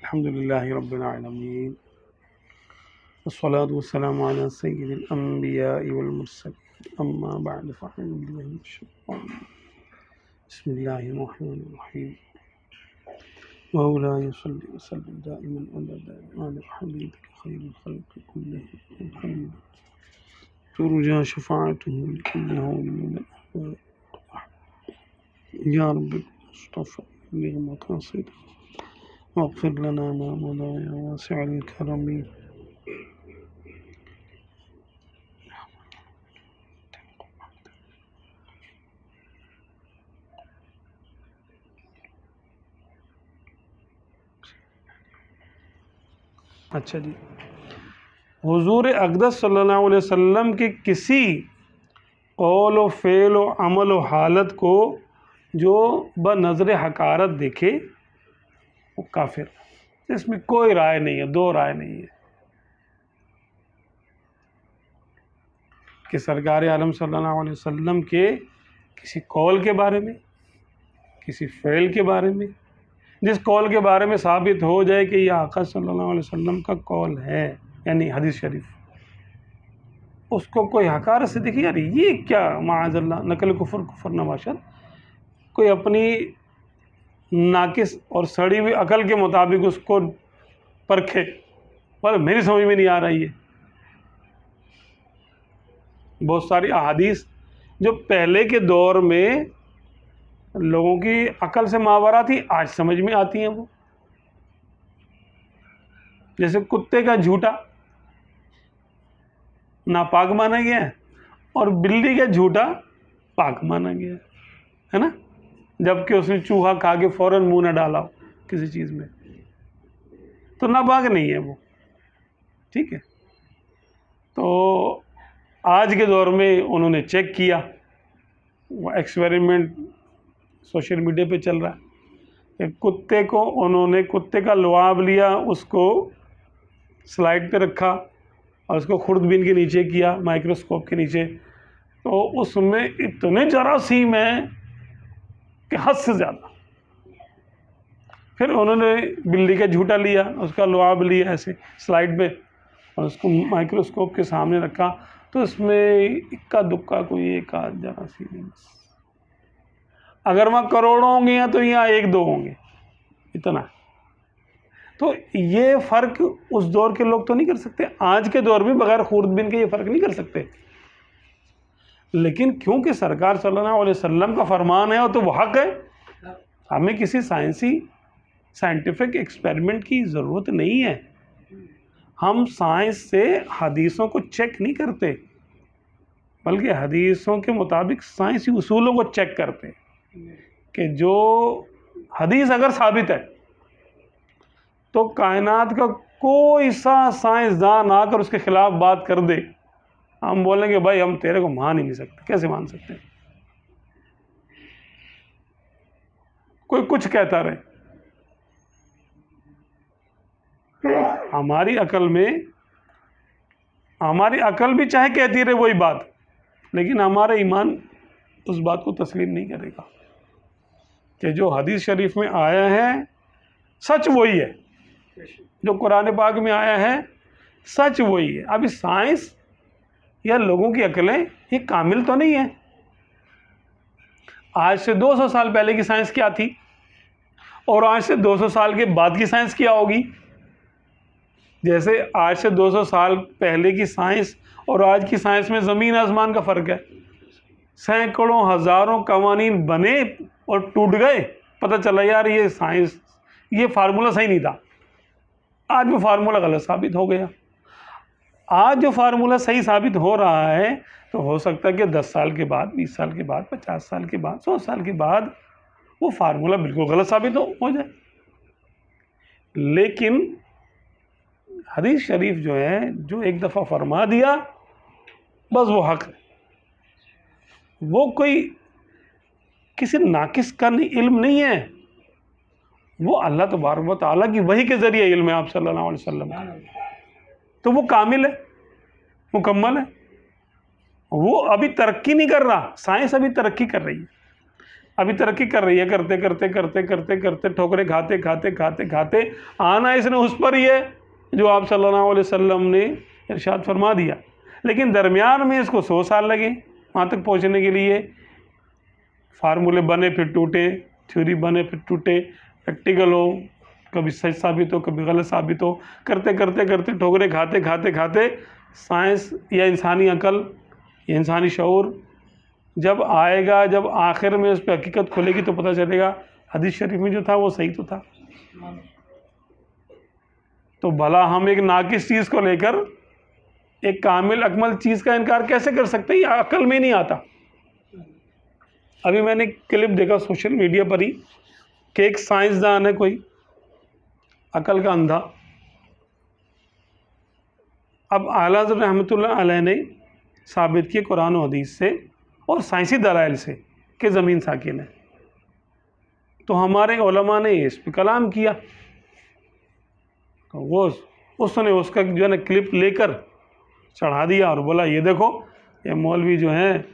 अल्हम्दुलिल्लाहि रब्बिल आलमीन वस्सलातु वस्सलामु अला सय्यिदिल अंबियाइ वल मुरसलीन अम्मा बअद फ़अऊज़ु बिल्लाहि मिनश शैतानिर रजीम बिस्मिल्लाहिर रहमानिर रहीम मौलाया सल्लि व सल्लिम दाइमन अबदा अला हबीबिका खैरिल खल्क़ि कुल्लिहिम हबीब तुरजा शफ़ाअतुहु लिकुल्लि हौलिन मिनल अहवाल या रब्बि मुस्तफ़ा लिल मक़ासिद वग़फ़िर लना मा मदा या वासिअल करमी। अच्छा जी, हुज़ूर अक़दस सल्लल्लाहु अलैहि वसल्लम के किसी कौल व फ़ेल व अमल व हालत को जो बनज़र हकारत देखे वो काफिर, इसमें कोई राय नहीं है, दो राय नहीं है कि सरकार आलम सल्लल्लाहु अलैहि वसल्लम के किसी कौल के बारे में, किसी फ़ेल के बारे में, जिस कौल के बारे में साबित हो जाए कि यह आका सल्लल्लाहु अलैहि वसल्लम का कौल है, यानी हदीस शरीफ, उसको कोई हकारत से देखिए यार ये क्या माअज़ल्लाह नकल कुफ़र नवाशत, कोई अपनी नाकिस और सड़ी हुई अकल के मुताबिक उसको परखे, पर मेरी समझ में नहीं आ रही है। बहुत सारी अहादीस जो पहले के दौर में लोगों की अकल से मावरा थी, आज समझ में आती हैं वो। जैसे कुत्ते का झूठा नापाक माना गया है और बिल्ली का झूठा पाक माना गया है ना, जबकि उसने चूहा खा के फौरन मुंह न डाला हो किसी चीज़ में, तो नापाक नहीं है वो, ठीक है। तो आज के दौर में उन्होंने चेक किया, वो एक्सपेरिमेंट सोशल मीडिया पे चल रहा है कि कुत्ते को उन्होंने कुत्ते का लुआब लिया, उसको स्लाइड पे रखा और उसको खुर्दबीन के नीचे किया, माइक्रोस्कोप के नीचे, तो उसमें इतने जरासीम हैं कि हद से ज़्यादा। फिर उन्होंने बिल्ली का झूठा लिया, उसका लुआब लिया ऐसे स्लाइड पे और उसको माइक्रोस्कोप के सामने रखा, तो इसमें इक्का दुक्का कोई एक आध जरासीम है। अगर वहाँ करोड़ों होंगे तो यहाँ एक दो होंगे, इतना। तो ये फ़र्क उस दौर के लोग तो नहीं कर सकते, आज के दौर में बगैर खुर्दबीन के ये फ़र्क नहीं कर सकते, लेकिन क्योंकि सरकार सल्लल्लाहु अलैहि वसल्लम का फरमान है और तो वो हक़ है, हमें किसी साइंटिफिक एक्सपेरिमेंट की ज़रूरत नहीं है। हम साइंस से हदीसों को चेक नहीं करते, बल्कि हदीसों के मुताबिक साइंसी उसूलों को चेक करते कि जो हदीस अगर साबित है तो कायनात का कोई सा साइंसदान आकर उसके खिलाफ बात कर दे, हम बोलेंगे भाई हम तेरे को मान ही नहीं सकते। कैसे मान सकते? कोई कुछ कहता रहे, हमारी अकल भी चाहे कहती रहे वही बात, लेकिन हमारा ईमान उस बात को तस्लीम नहीं करेगा कि जो हदीस शरीफ में आया है सच वही है, जो कुरान पाक में आया है सच वही है। अभी साइंस या लोगों की अकलें ये कामिल तो नहीं है। आज से 200 साल पहले की साइंस क्या थी और आज से 200 साल के बाद की साइंस क्या होगी? जैसे आज से 200 साल पहले की साइंस और आज की साइंस में ज़मीन आसमान का फ़र्क है। सैकड़ों हज़ारों कवानीन बने और टूट गए, पता चला यार ये साइंस, ये फार्मूला सही नहीं था, आज वो फार्मूला गलत साबित हो गया। आज जो फार्मूला सही साबित हो रहा है तो हो सकता है कि 10 साल के बाद, 20 साल के बाद, 50 साल के बाद, 100 साल के बाद वो फार्मूला बिल्कुल गलत साबित हो जाए। लेकिन हदीस शरीफ जो है, जो एक दफ़ा फरमा दिया बस वो हक़ है, वो कोई किसी नाकिस का इल्म नहीं है, वो अल्लाह तबारक व तआला की वही के ज़रिए इल्म है आप सल्लल्लाहु अलैहि वसल्लम का, तो वो कामिल है, मुकम्मल है। वो अभी तरक्की नहीं कर रहा, साइंस अभी तरक्की कर रही है, अभी तरक्की कर रही है, करते करते करते करते करते ठोकरे खाते खाते खाते खाते आना इसने उस पर ही है जो आप सल्लल्लाहु अलैहि वसल्लम ने इरशाद फरमा दिया। लेकिन दरमियान में इसको 100 साल लगे वहाँ तक पहुँचने के लिए। फार्मूले बने फिर टूटे, थ्योरी बने फिर टूटे, प्रैक्टिकल हो, कभी सही साबित हो कभी गलत साबित हो, करते करते करते ठोकरे खाते खाते खाते साइंस या इंसानी अकल या इंसानी शऊर जब आएगा, जब आखिर में उस पर हकीकत खुलेगी तो पता चलेगा हदीस शरीफ में जो था वो सही तो था। तो भला हम एक नाकिस चीज़ को लेकर एक कामिल अकमल चीज़ का इनकार कैसे कर सकते हैं? ये अकल में नहीं आता। अभी मैंने क्लिप देखा सोशल मीडिया पर ही कि एक साइंसदान है कोई, अकल का अंधा। अब आला हज़रत रहमतुल्लाह अलैह ने साबित किए कुरान और हदीस से और साइंसी दलाइल से कि ज़मीन साकिन है। तो हमारे उलमा ने इस पर कलाम किया, तो वो उसने उसका जो है ना क्लिप लेकर चढ़ा दिया और बोला ये देखो ये मौलवी जो हैं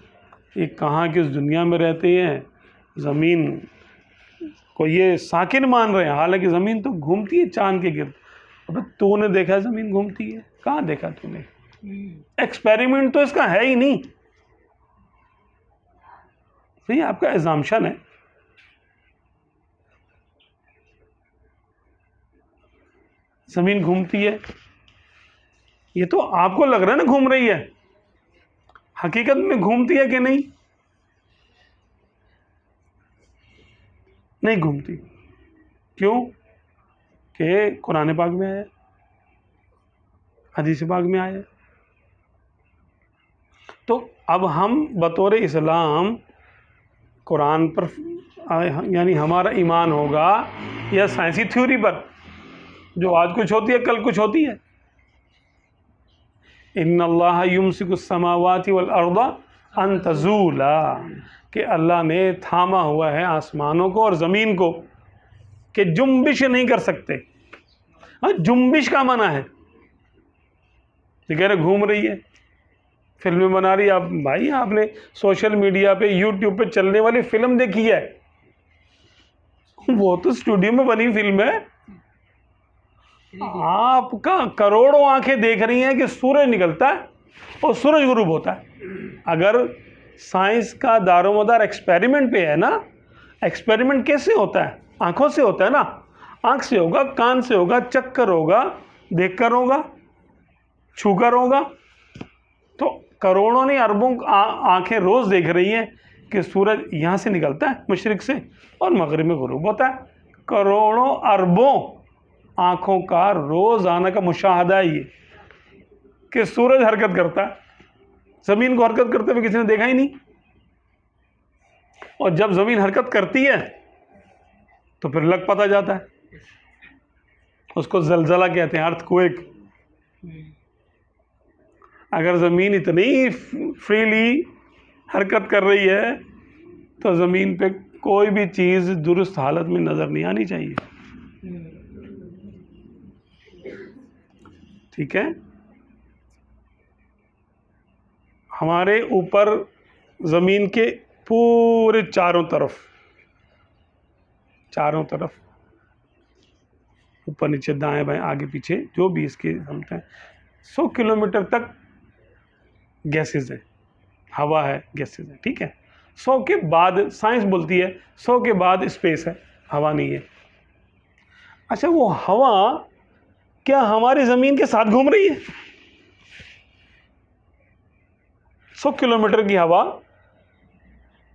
ये कहाँ किस दुनिया में रहते हैं, ज़मीन को ये साकिन मान रहे हैं, हालांकि ज़मीन तो घूमती है चांद के गिर्द। अबे तूने देखा ज़मीन घूमती है? कहाँ देखा तूने? एक्सपेरिमेंट तो इसका है ही नहीं। तो ये आपका एज़म्पशन है। ज़मीन घूमती है, ये तो आपको लग रहा है ना घूम रही है, हकीकत में घूमती है कि नहीं? नहीं घूमती। क्यों? कि कुरान पाक में आया, हदीस पाक में आया। तो अब हम बतौर इस्लाम कुरान पर यानी हमारा ईमान होगा या साइंसी थ्योरी पर जो आज कुछ होती है कल कुछ होती है। इन्नल्लाह युमसिकुस समावाति वल अर्दा अन तज़ूला, कि अल्लाह ने थामा हुआ है आसमानों को और ज़मीन को कि जुम्बिश नहीं कर सकते। हाँ, जुम्बिश का मना है। ये कह रहे घूम रही है, फिल्में बना रही है। आप भाई आपने सोशल मीडिया पे यूट्यूब पे चलने वाली फिल्म देखी है? वो तो स्टूडियो में बनी फिल्म है। आपका करोड़ों आंखें देख रही हैं कि सूरज निकलता है और सूरज गुरूब होता है। अगर साइंस का दारोमदार एक्सपेरिमेंट पे है ना, एक्सपेरिमेंट कैसे होता है? आंखों से होता है ना, आंख से होगा, कान से होगा, चक्कर होगा, देखकर होगा, छूकर होगा। तो करोड़ों ने अरबों आंखें रोज़ देख रही हैं कि सूरज यहाँ से निकलता है मशरिक से और मगरिब में गुरूब होता है। करोड़ों अरबों आँखों का रोज़ाना का मुशाहदा है ये कि सूरज हरकत करता है। ज़मीन को हरकत करते हुए किसी ने देखा ही नहीं। और जब ज़मीन हरकत करती है तो फिर लग पता जाता है, उसको ज़लज़ला कहते हैं, अर्थक्वेक। अगर ज़मीन इतनी फ्रीली हरकत कर रही है तो ज़मीन पे कोई भी चीज़ दुरुस्त हालत में नज़र नहीं आनी चाहिए। ठीक है? हमारे ऊपर ज़मीन के पूरे चारों तरफ ऊपर नीचे दाएं बाएं आगे पीछे जो भी इसके समझते हैं 100 किलोमीटर तक गैसेस है, हवा है, गैसेस है। ठीक है? 100 के बाद साइंस बोलती है 100 के बाद स्पेस है, हवा नहीं है। अच्छा, वो हवा क्या हमारी ज़मीन के साथ घूम रही है? 100 किलोमीटर की हवा,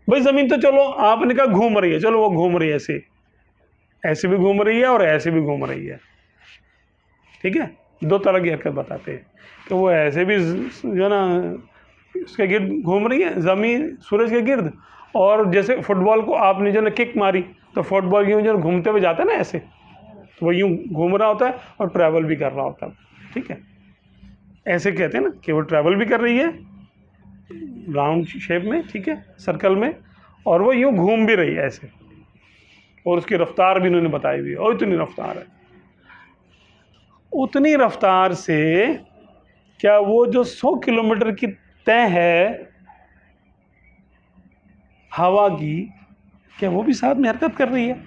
भाई ज़मीन तो चलो आपने कहा घूम रही है, चलो वो घूम रही है, ऐसे भी घूम रही है और ऐसे भी घूम रही है। ठीक है? दो तरह की हरकत बताते हैं कि वो ऐसे भी जो है ना उसके गिर्द घूम रही है ज़मीन सूरज के गिर्द, और जैसे फुटबॉल को आपने जो ना किक मारी तो फुटबॉल यूँ जो घूमते हुए जाता है ना ऐसे, तो वो यूँ घूम रहा होता है और ट्रैवल भी कर रहा होता है। ठीक है? ऐसे कहते हैं ना कि वो ट्रैवल भी कर रही है राउंड शेप में, ठीक है, सर्कल में, और वो यूँ घूम भी रही है ऐसे, और उसकी रफ्तार भी इन्होंने बताई हुई है, और इतनी रफ्तार है। उतनी रफ्तार से क्या वो जो 100 किलोमीटर की तय है हवा की, क्या वो भी साथ में हरकत कर रही है?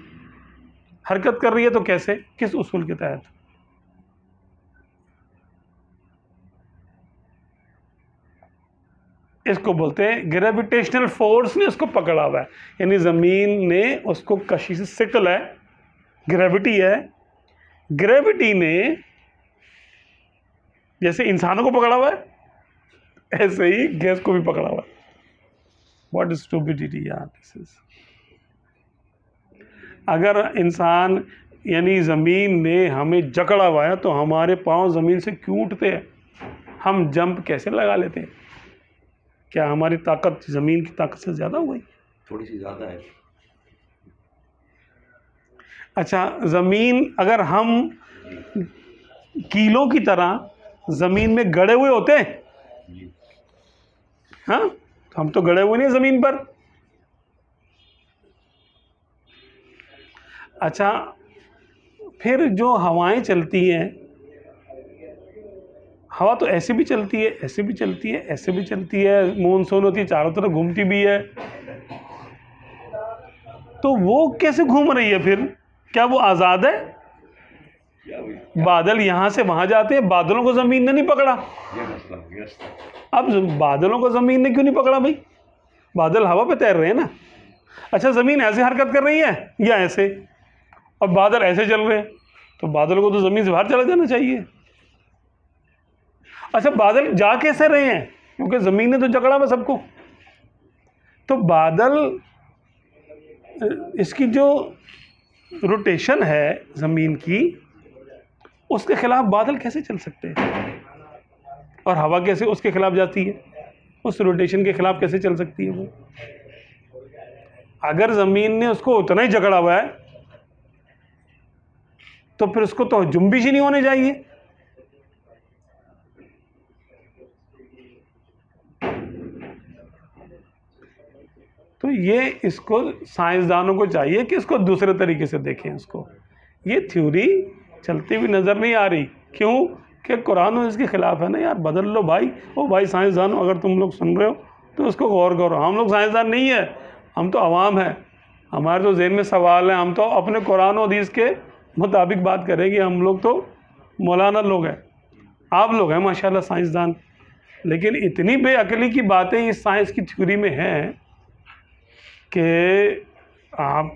हरकत कर रही है तो कैसे, किस उसूल के तहत? इसको बोलते हैं ग्रेविटेशनल फोर्स ने उसको पकड़ा हुआ है, यानी ज़मीन ने उसको कशिश सिकल है, ग्रेविटी है, ग्रेविटी ने जैसे इंसानों को पकड़ा हुआ है ऐसे ही गैस को भी पकड़ा हुआ है। व्हाट स्टूपिडिटी यार दिस इज। अगर इंसान यानी ज़मीन ने हमें जकड़ा हुआ है तो हमारे पांव ज़मीन से क्यों उठते हैं? हम जंप कैसे लगा लेते हैं? क्या हमारी ताकत ज़मीन की ताकत से ज़्यादा हो गई? थोड़ी सी ज़्यादा है। अच्छा, ज़मीन अगर हम कीलों की तरह ज़मीन में गड़े हुए होते हैं, हाँ, हम तो गड़े हुए नहीं ज़मीन पर। अच्छा, फिर जो हवाएं चलती हैं, हवा तो ऐसे भी चलती है, ऐसे भी चलती है, ऐसे भी चलती है, मानसून होती है, चारों तरफ घूमती भी है, तो वो कैसे घूम रही है फिर? क्या वो आज़ाद है? बादल यहाँ से वहाँ जाते हैं, बादलों को ज़मीन ने नहीं पकड़ा। अब बादलों को ज़मीन ने क्यों नहीं पकड़ा भाई? बादल हवा पे तैर रहे हैं ना। अच्छा, ज़मीन ऐसे हरकत कर रही है या ऐसे, और बादल ऐसे चल रहे हैं, तो बादल को तो ज़मीन से बाहर चला जाना चाहिए। अच्छा, बादल जा कैसे रहे हैं? क्योंकि ज़मीन ने तो जकड़ा हुआ सबको। तो बादल, इसकी जो रोटेशन है ज़मीन की, उसके खिलाफ बादल कैसे चल सकते हैं? और हवा कैसे उसके खिलाफ जाती है? उस रोटेशन के खिलाफ कैसे चल सकती है वो? अगर ज़मीन ने उसको उतना ही जकड़ा हुआ है तो फिर उसको तो जुम्बिश ही नहीं होने चाहिए। तो ये इसको साइंसदानों को चाहिए कि इसको दूसरे तरीके से देखें। इसको, ये थ्योरी चलती हुई नज़र नहीं आ रही। क्यों? कि कुरान और इसके खिलाफ है ना यार, बदल लो भाई। ओ भाई साइंसदानों, अगर तुम लोग सुन रहे हो तो उसको गौर करो। हम लोग साइंसदान नहीं है, हम तो अवाम हैं। हमारे तो ज़हन में सवाल है, हम तो अपने कुरान और हदीस के मुताबिक बात करेंगे। हम लोग तो मौलाना लोग हैं, आप लोग हैं माशाल्लाह साइंसदान। लेकिन इतनी बेअकली की बातें इस साइंस की थ्योरी में हैं कि आप,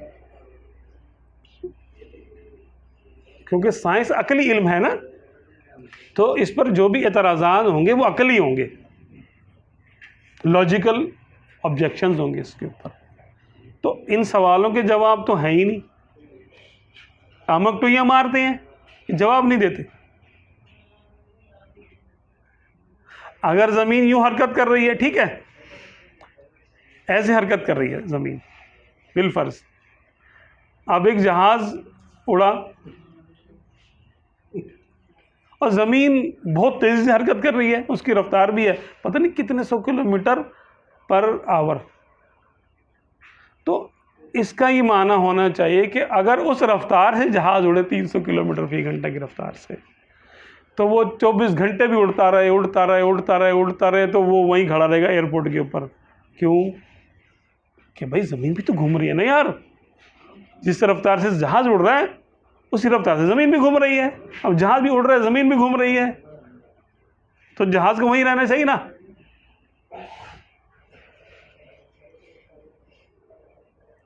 क्योंकि साइंस अकली इल्म है ना, तो इस पर जो भी एतराज़ात होंगे वो अकली होंगे, लॉजिकल ऑब्जेक्शंस होंगे इसके ऊपर। तो इन सवालों के जवाब तो हैं ही नहीं। आमक तो ये मारते हैं, जवाब नहीं देते। अगर ज़मीन यूं हरकत कर रही है, ठीक है, ऐसे हरकत कर रही है ज़मीन बिलफर्ज, अब एक जहाज़ उड़ा और ज़मीन बहुत तेज़ी से हरकत कर रही है, उसकी रफ्तार भी है पता नहीं कितने 100 किलोमीटर पर आवर। तो इसका ये माना होना चाहिए कि अगर उस रफ्तार से जहाज़ उड़े 300 किलोमीटर फी घंटा की रफ्तार से, तो वो 24 घंटे भी उड़ता रहे, उड़ता रहे, उड़ता रहे, उड़ता रहे, तो वो वहीं खड़ा रहेगा एयरपोर्ट के ऊपर। क्यों? कि भाई ज़मीन भी तो घूम रही है ना यार। जिस रफ्तार से जहाज़ उड़ रहा है उसी रफ्तार से ज़मीन भी घूम रही है। अब जहाज़ भी उड़ रहा है, ज़मीन भी घूम रही है, तो जहाज़ को वहीं रहना चाहिए ना।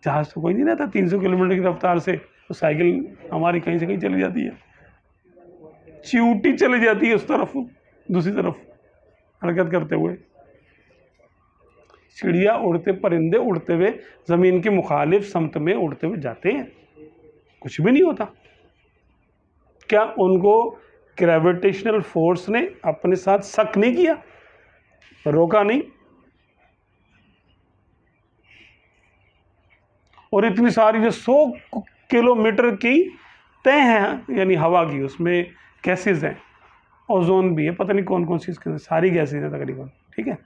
जहाज़ तो कोई नहीं रहता 300 किलोमीटर की रफ्तार से। तो साइकिल हमारी कहीं से कहीं चली जाती है, चींटी चली जाती है उस तरफ, दूसरी तरफ हरकत करते हुए। चिड़िया उड़ते, परिंदे उड़ते हुए ज़मीन की मुखालिफ समत में उड़ते हुए जाते हैं, कुछ भी नहीं होता। क्या उनको ग्रेविटेशनल फोर्स ने अपने साथ शक नहीं किया, रोका नहीं? और इतनी सारी जो 100 किलोमीटर की तय है यानी हवा की, उसमें गैसेज हैं, ओजोन भी है, पता नहीं कौन कौन सी इसके सारी गैसेज हैं तकरीबन, ठीक है।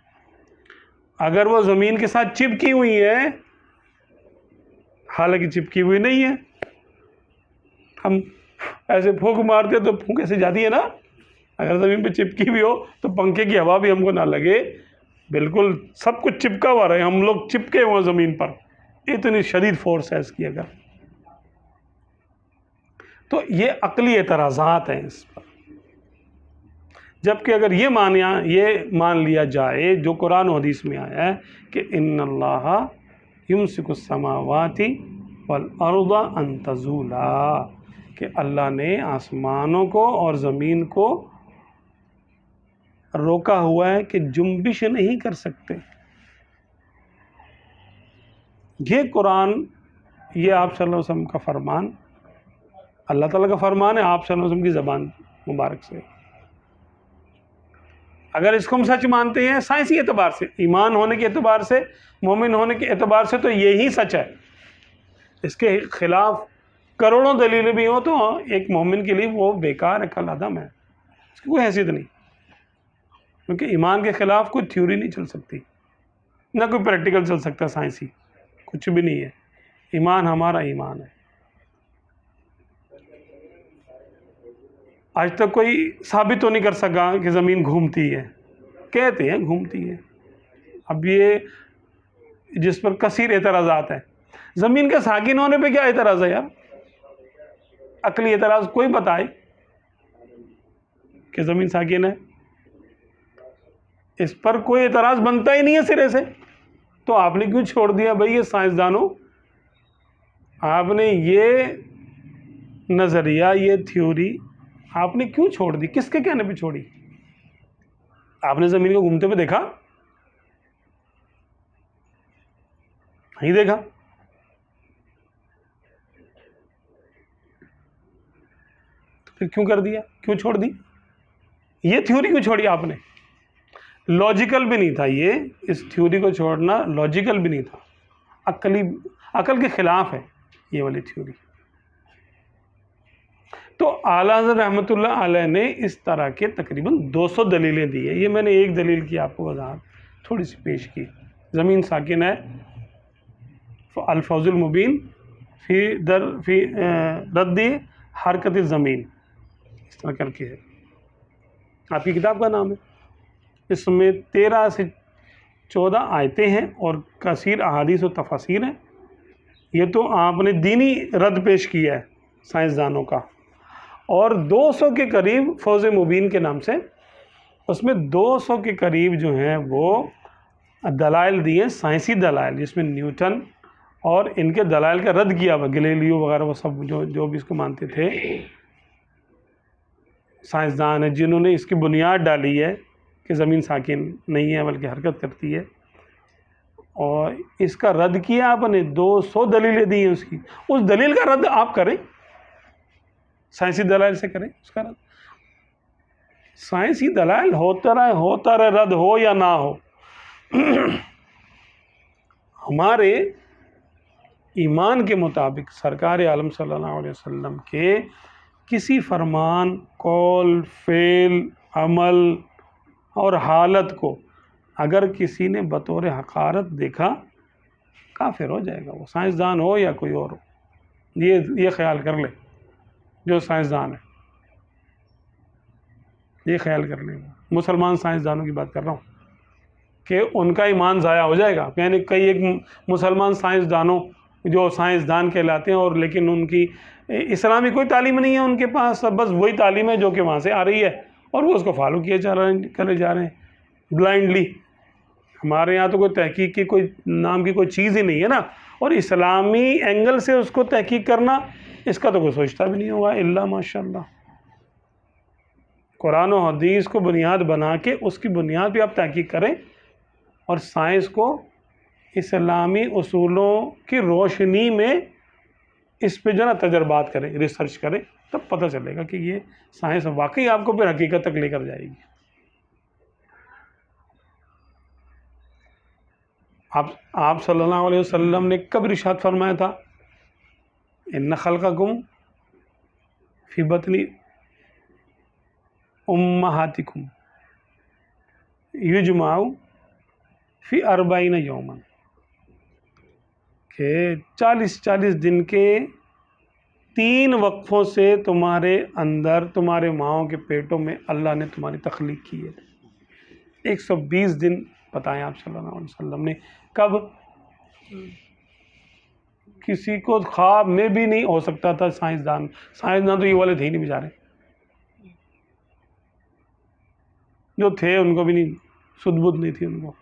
अगर वो ज़मीन के साथ चिपकी हुई है, हालांकि चिपकी हुई नहीं है, हम ऐसे फूंक मारते तो फूंक ऐसे जाती है ना। अगर ज़मीन पे चिपकी हुई हो तो पंखे की हवा भी हमको ना लगे, बिल्कुल सब कुछ चिपका हुआ रहे, हम लोग चिपके हुए ज़मीन पर, इतनी शदीद फोर्स है इसकी अगर, तो ये अकली एतराज़ात हैं इस पर। जबकि अगर ये मान लिया जाए जो कुरान और हदीस में आया है कि इन्नल्लाह युमसिकुस समावाति वल अर्दा अन तज़ूला, कि अल्लाह ने आसमानों को और ज़मीन को रोका हुआ है कि जुम्बिश नहीं कर सकते। ये कुरान, ये आप सल्लल्लाहु अलैहि वसल्लम का फरमान, अल्लाह ताला का फरमान है आप सल्लल्लाहु अलैहि वसल्लम की ज़बान मुबारक से। अगर इसको हम सच मानते हैं साइंसी एतबार से, ईमान होने के एतबार से, मोमिन होने के एतबार से, तो यही सच है। इसके ख़िलाफ़ करोड़ों दलीलें भी हों तो एक मोमिन के लिए वो बेकार है, कल अदम है, इसकी कोई हैसियत नहीं। क्योंकि ईमान के ख़िलाफ़ कोई थ्योरी नहीं चल सकती, ना कोई प्रैक्टिकल चल सकता, साइंसी कुछ भी नहीं है। ईमान हमारा ईमान है। आज तक कोई साबित तो नहीं कर सका कि ज़मीन घूमती है, कहते हैं घूमती है। अब ये जिस पर कसीर एतराज़ात है, ज़मीन के साकिन होने पे क्या एतराज़ है यार? अकली एतराज़ कोई बताए कि ज़मीन साकिन है, इस पर कोई एतराज़ बनता ही नहीं है सिरे से। तो आपने क्यों छोड़ दिया भाई ये साइंसदानों, आपने ये नज़रिया, ये थ्योरी आपने क्यों छोड़ दी? किसके कहने पे छोड़ी? आपने ज़मीन को घूमते हुए देखा? नहीं देखा। तो फिर क्यों कर दिया, क्यों छोड़ दी? ये थ्योरी क्यों छोड़ी आपने? लॉजिकल भी नहीं था ये, इस थ्योरी को छोड़ना लॉजिकल भी नहीं था, अकल के ख़िलाफ़ है ये वाली थ्योरी। तो आला हज़रत रहमतुल्लाह अलैह ने इस तरह के तकरीबन 200 दलीलें दी है। ये मैंने एक दलील की आपको वजाहत थोड़ी सी पेश की। ज़मीन साकिन है, अल-फौज़ुल मुबीन फ़ी रद्दी हरकत ज़मीन, इस तरह करके है, आपकी किताब का नाम है। इसमें 13 से 14 आयतें हैं और कसीर अहादीस और तफसीर हैं। ये तो आपने दीनी रद्द पेश किया है साइंसदानों का, और 200 के करीब फौज़ मुबीन के नाम से, उसमें 200 के करीब जो हैं वो दलाइल दिए, साइंसी दलाइल, जिसमें न्यूटन और इनके दलाइल का रद्द किया हुआ, गैलीलियो वगैरह वो सब जो भी इसको मानते थे साइंसदान हैं, जिन्होंने इसकी बुनियाद डाली है कि ज़मीन साकिन नहीं है बल्कि हरकत करती है, और इसका रद्द किया आपने। 200 दलीलें दी हैं उसकी, उस दलील का रद्द आप करें, साइंसी दलाइल से करें उसका रद्द। साइंसी दलाइल होता रहे रद्द हो या ना हो। हमारे ईमान के मुताबिक सरकार आलम सल्लल्लाहु अलैहि वसल्लम के किसी फरमान, कौल, फेल, अमल और हालत को अगर किसी ने बतौर हकारत देखा, काफिर हो जाएगा, वो साइंसदान हो या कोई और हो। ये ख्याल कर ले जो साइंसदान है, ये ख्याल कर ले। मुसलमान साइंसदानों की बात कर रहा हूँ कि उनका ईमान ज़ाया हो जाएगा। यानी कई एक मुसलमान साइंसदानों जो साइंसदान कहलाते हैं, और लेकिन उनकी इस्लामी कोई तालीम नहीं है उनके पास, बस वही तालीम है जो कि वहाँ से आ रही है और वो उसको फॉलो किए करे जा रहे हैं ब्लाइंडली। हमारे यहाँ तो कोई तहकीक की कोई नाम की कोई चीज़ ही नहीं है ना, और इस्लामी एंगल से उसको तहकीक करना, इसका तो कोई सोचता भी नहीं होगा इल्ला माशाअल्लाह। कुरान और हदीस को बुनियाद बना के उसकी बुनियाद पे आप तहकीक करें और साइंस को इस्लामी उसूलों की रोशनी में इस पे जो ना तजर्बात करें, रिसर्च करें, तब पता चलेगा कि ये साइंस वाकई आपको फिर हकीकत तक लेकर जाएगी। आप सल्लल्लाहु अलैहि वसल्लम ने कब इरशाद फरमाया था, इन्ना खल्क़कुम फ़ी बत्नी उम्महातिकुम युजमाउ फ़ी अर्बाईन यौमन, के 40 दिन के 3 वक्फों से तुम्हारे अंदर, तुम्हारे माओं के पेटों में अल्लाह ने तुम्हारी तख्लीक की है। 120 दिन बताएं आप सल्लल्लाहु अलैहि वसल्लम ने, कब? किसी को ख्वाब में भी नहीं हो सकता था। साइंसदान तो ये वाले थे ही नहीं बेचारे, जो थे उनको भी नहीं सुध बुध नहीं थी उनको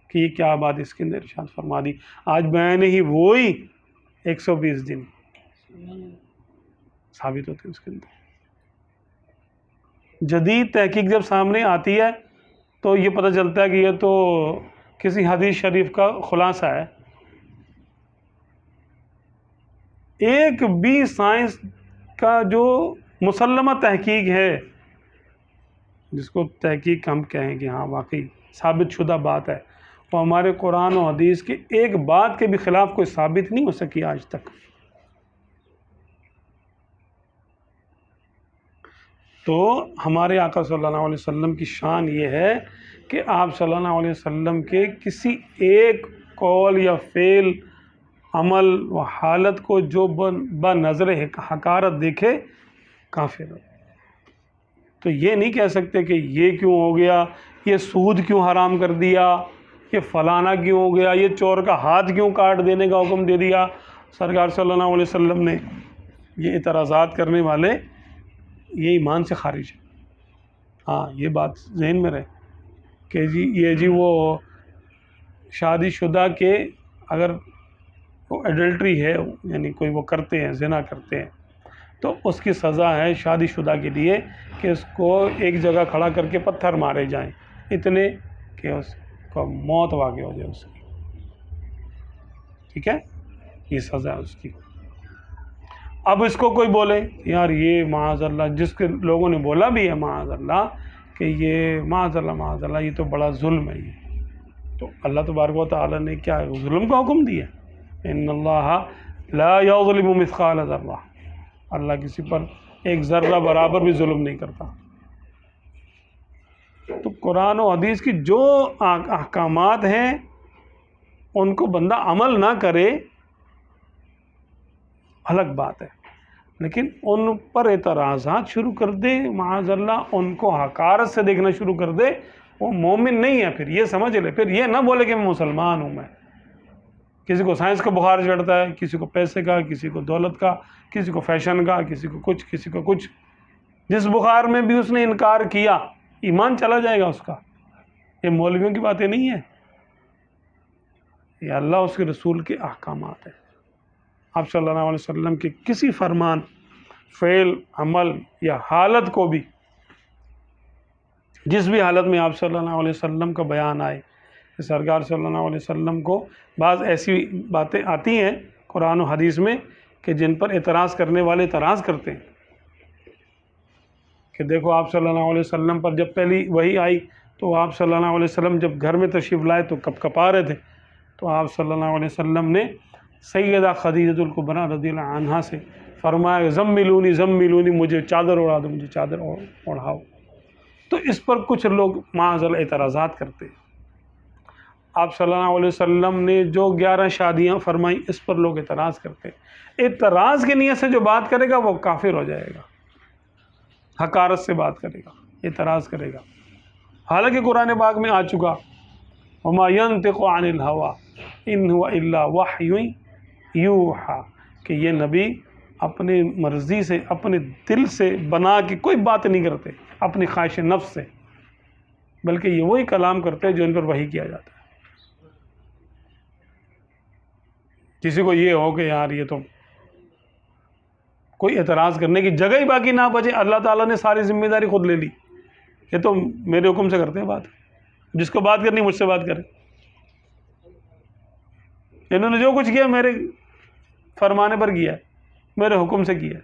कि ये क्या बात इसके अंदर इरशाद फरमा दी। आज मैंने ही वो ही 120 दिन साबित होते हैं उसके अंदर। जदीद तहकीक जब सामने आती है तो ये पता चलता है कि ये तो किसी हदीस शरीफ का खुलासा है। एक भी साइंस का जो मुसल्लमा तहकीक है, जिसको तहकीक हम कहें कि हाँ वाकई साबित शुदा बात है, वो हमारे कुरान और हदीस के एक बात के भी ख़िलाफ़ कोई साबित नहीं हो सकी आज तक। तो हमारे आका सल्लल्लाहु अलैहि वसल्लम की शान ये है कि आप सल्लल्लाहु अलैहि वसल्लम के किसी एक कौल या फ़ेल, अमल व हालत को जो बनज़र हकारत देखे काफिर हो। तो ये नहीं कह सकते कि ये क्यों हो गया, ये सूद क्यों हराम कर दिया, ये फ़लाना क्यों हो गया, ये चोर का हाथ क्यों काट देने का हुक्म दे दिया। सरकार सल्लल्लाहु अलैहि वसल्लम ने ये इतराज़ात करने वाले ये ईमान से खारिज है। हाँ, ये बात जहन में रहे कि जी वो शादीशुदा के अगर वो एडल्ट्री है, यानी कोई वो करते हैं, ज़िना करते हैं, तो उसकी सज़ा है शादीशुदा के लिए कि उसको एक जगह खड़ा करके पत्थर मारे जाएं इतने कि उसको मौत वाक़ हो जाए उसकी। ठीक है, ये सज़ा है उसकी। अब इसको कोई बोले यार ये माअज़ल्लाह, जिसके लोगों ने बोला भी है माअज़ल्लाह कि ये माअज़ल्लाह ये तो बड़ा जुल्म है, ये तो अल्लाह तबारक व तआला ने क्या जुल्म का हुक्म दिया। इन्नल्लाह ला यज़लिमु मिस्क़ाल ज़र्रा, अल्लाह किसी पर एक ज़र्रा बराबर भी जुल्म नहीं करता। तो कुरान और हदीस की जो अहकामात हैं उनको बंदा अमल ना करे अलग बात है, लेकिन उन पर एतराज़ात शुरू कर दे, माअज़ल्लाह उनको हकारत से देखना शुरू कर दे, वो मोमिन नहीं है। फिर ये समझ ले, फिर ये ना बोले कि मैं मुसलमान हूँ। मैं किसी को साइंस का बुखार चढ़ता है, किसी को पैसे का, किसी को दौलत का, किसी को फैशन का, किसी को कुछ, किसी को कुछ। जिस बुखार में भी उसने इनकार किया ईमान चला जाएगा उसका। ये मौलवियों की बातें नहीं है, ये अल्लाह उसके रसूल के अहकामात है। आप सल्लल्लाहु अलैहि वसल्लम के किसी फरमान, फ़ेल, अमल या हालत को भी, जिस भी हालत में आप सल्लल्लाहु अलैहि वसल्लम का बयान आए, सरकार सल्लल्लाहु अलैहि वसल्लम को बाज़ ऐसी बातें आती हैं कुरान और हदीस में कि जिन पर एतराज़ करने वाले एतराज़ करते हैं कि देखो आप सल्लल्लाहु अलैहि वसल्लम पर जब पहली वही आई तो आप सल्लल्लाहु अलैहि वसल्लम जब घर में तशरीफ़ लाए तो कपकपा रहे थे, तो आप सल्लल्लाहु अलैहि वसल्लम ने सैयदा खदीजतुल कुबरा रज़ियल्लाहु अन्हा से फरमाया ज़म्मिलूनी, मुझे चादर उड़ा दो, मुझे चादर ओढ़ाओ। तो इस पर कुछ लोग माअज़ल्लाह एतराज़ात करते हैं। आप सल्लल्लाहु अलैहि वसल्लम ने जो 11 शादियाँ फरमाई, इस पर लोग एतराज़ करते हैं। एतराज़ की नीयत से जो बात करेगा वो काफिर हो जाएगा, हकारत से बात करेगा, एतराज़ करेगा। हालांकि कुरान पाक में आ चुका वमा यंतिक़ु अनिल हवा इन हुवा इल्ला वह्युन यूहा, कि ये नबी अपनी मर्ज़ी से, अपने दिल से बना के कोई बात नहीं करते अपनी ख्वाहिश नफ्स से, बल्कि ये वही कलाम करते हैं जो इन पर वही किया जाता है। किसी को ये हो कि यार ये तो कोई एतराज़ करने की जगह ही बाकी ना बचे, अल्लाह ताला ने सारी जिम्मेदारी खुद ले ली, ये तो मेरे हुक्म से करते हैं बात, जिसको बात करनी मुझसे बात करे। इन्होंने जो कुछ किया मेरे फरमाने पर किया, मेरे हुक्म से किया।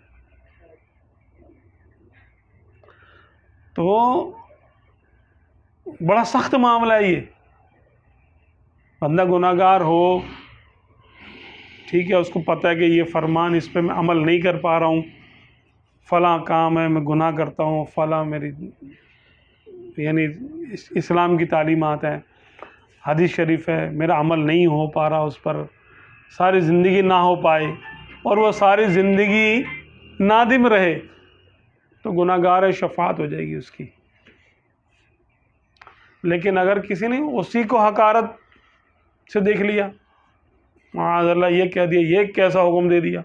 तो बड़ा सख्त मामला है ये। बंदा गुनाहगार हो, ठीक है, उसको पता है कि ये फरमान, इस पे मैं अमल नहीं कर पा रहा हूँ, फ़लाँ काम है, मैं गुनाह करता हूँ, फ़लाँ मेरी यानी इस्लाम की तालीमात है, हदीस शरीफ है, मेरा अमल नहीं हो पा रहा उस पर, सारी ज़िंदगी ना हो पाए और वह सारी ज़िंदगी नादिम रहे, तो गुनाहगार है, शफ़ाअत हो जाएगी उसकी। लेकिन अगर किसी ने उसी को हकारत से देख लिया, माज़अल्लाह ये कह दिया, ये कैसा हुक्म दे दिया,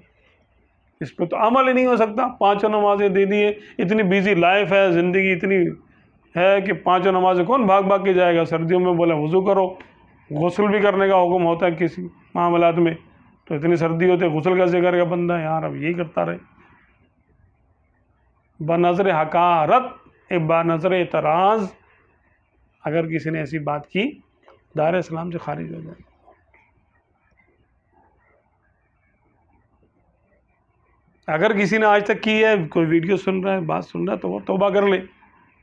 इस पर तो अमल ही नहीं हो सकता। 5 नमाज़ें दे दिए, इतनी बिजी लाइफ है, ज़िंदगी इतनी है कि 5 नमाज़ें कौन भाग भाग के जाएगा। सर्दियों में बोला वज़ू करो, गुस्ल भी करने का हुक्म होता है किसी मामलात में, तो इतनी सर्दी होती है गुस्ल कैसे करेगा बंदा, यार अब यही करता रहे। बनज़र हकारत बनज़र एतराज़, अगर किसी ने ऐसी बात की दायरे इस्लाम से खारिज हो जाए। अगर किसी ने आज तक की है, कोई वीडियो सुन रहा है, बात सुन रहा है, तो वो तौबा कर ले।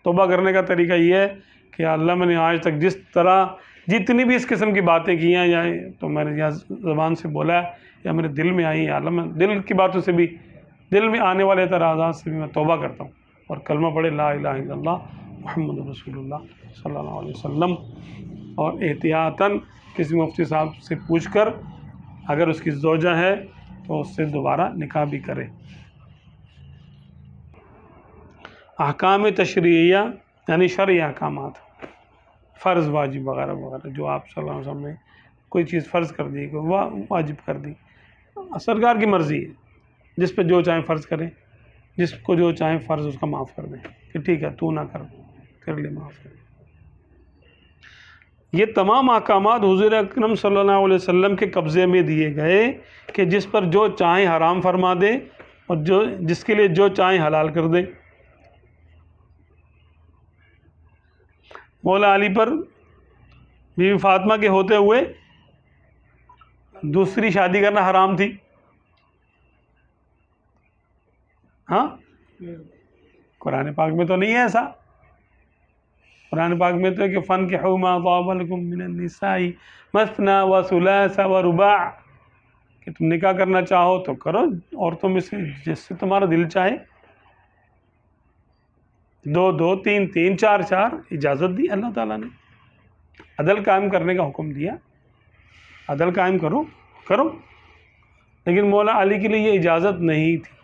तौबा करने का तरीका ये है कि अल्लाह मैंने आज तक जिस तरह जितनी भी इस किस्म की बातें की हैं, या तो मैंने या ज़बान से बोला है या मेरे दिल में आई है, अल्लाह मैं दिल की बातों से भी, दिल में आने वाले तराज़ात से भी मैं तौबा करता हूँ और कलमा पढ़े ला इलाहा इल्लल्लाह मुहम्मद रसूलुल्लाह सल्लल्लाहु अलैहि वसल्लम। और एहतियातन किसी मुफ्ती साहब से पूछकर अगर उसकी ज़ौजा है तो उससे दोबारा निकाह भी करे। अहकाम तशरीया यानी शरई अहकामात, फ़र्ज़ वाजिब वगैरह वगैरह, जो आप सल्लल्लाहु अलैहि वसल्लम ने कोई चीज़ फ़र्ज़ कर दी, कोई वाजिब कर दी, सरकार की मर्ज़ी है, जिस पे जो चाहें फ़र्ज़ करें, जिसको जो चाहें फ़र्ज़ उसका माफ़ कर दें कि ठीक है तू ना कर, तेरे लिए माफ़ है। ये तमाम अहकामात हुज़ूर अकरम सल्लल्लाहु अलैहि वसल्लम के कब्ज़े में दिए गए कि जिस पर जो चाहें हराम फरमा दे और जो जिसके लिए जो चाहें हलाल कर दे। मौला अली पर बीवी फातिमा के होते हुए दूसरी शादी करना हराम थी। हाँ, कुरान पाक में तो नहीं है ऐसा। कुरान पाक में तो है कि फ़न्किहू मा ताब लकुम मिनन निसाई मसना व सुलासा व रुबा, कि तुम निकाह करना चाहो तो करो औरतों में से जिससे तुम्हारा दिल चाहे, 2-2, 3-3, 4-4, इजाज़त दी अल्लाह ताला ने। अदल कायम करने का हुक्म दिया, अदल कायम करो करो। लेकिन मौला अली के लिए ये इजाज़त नहीं थी।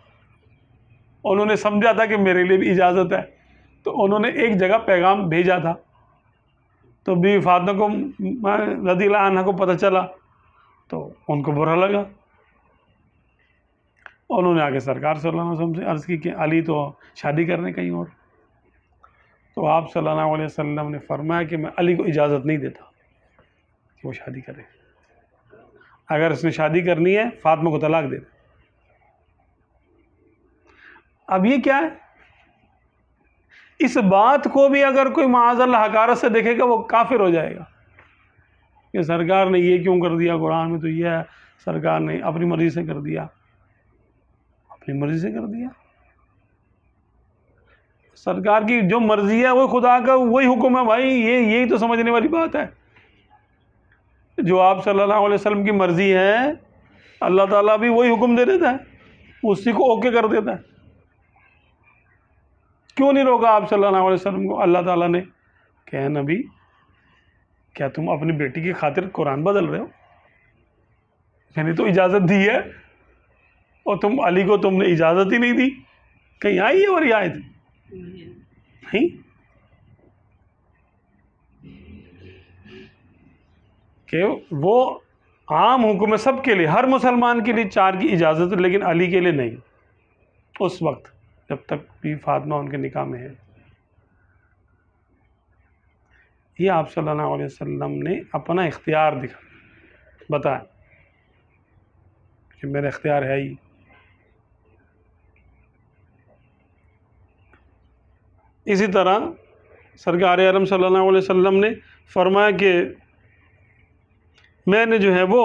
उन्होंने समझा था कि मेरे लिए भी इजाज़त है, तो उन्होंने एक जगह पैगाम भेजा था, तो बीवी फातिमा को रज़ियल्लाहु अन्हा को पता चला तो उनको बुरा लगा। उन्होंने आगे सरकार सल्लल्लाहु अलैहि वसल्लम से अर्ज़ की कि अली तो शादी करने कहीं और। तो आप सल्लल्लाहु अलैहि वसल्लम ने फरमाया कि मैं अली को इजाज़त नहीं देता कि वो शादी करे, अगर उसने शादी करनी है फातिमा को तलाक दे दे। अब ये क्या है, इस बात को भी अगर कोई माअज़ल्लाह हकारत से देखेगा वो काफिर हो जाएगा कि सरकार ने ये क्यों कर दिया, कुरान में तो ये है, सरकार ने अपनी मर्ज़ी से कर दिया। अपनी मर्ज़ी से कर दिया, सरकार की जो मर्ज़ी है वो खुदा का वही हुक्म है भाई। यही तो समझने वाली बात है। जो आप सल्लल्लाहु अलैहि वसल्लम की मर्ज़ी है, अल्लाह ताला भी वही हुक्म दे देता है, उसी को ओके कर देता है। क्यों नहीं रोका आप सल्लल्लाहु अलैहि वसल्लम को अल्लाह ताला ने? क्या नबी, क्या तुम अपनी बेटी की खातिर कुरान बदल रहे हो? मैंने तो इजाज़त दी है और तुम अली को तुमने इजाज़त ही नहीं दी। कहीं आई है और ये आयत नहीं कि वो आम हुक्म है सबके लिए, हर मुसलमान के लिए 4 की इजाज़त है, लेकिन अली के लिए नहीं, उस वक्त जब तक भी फातिमा उनके निकाह में है। ये आप सल्लल्लाहु अलैहि वसल्लम ने अपना इख्तियार दिखा, बताया कि मेरा इख्तियार है ही। इसी तरह सरकार आलम सल्लल्लाहु अलैहि वसल्लम ने फरमाया कि मैंने जो है वो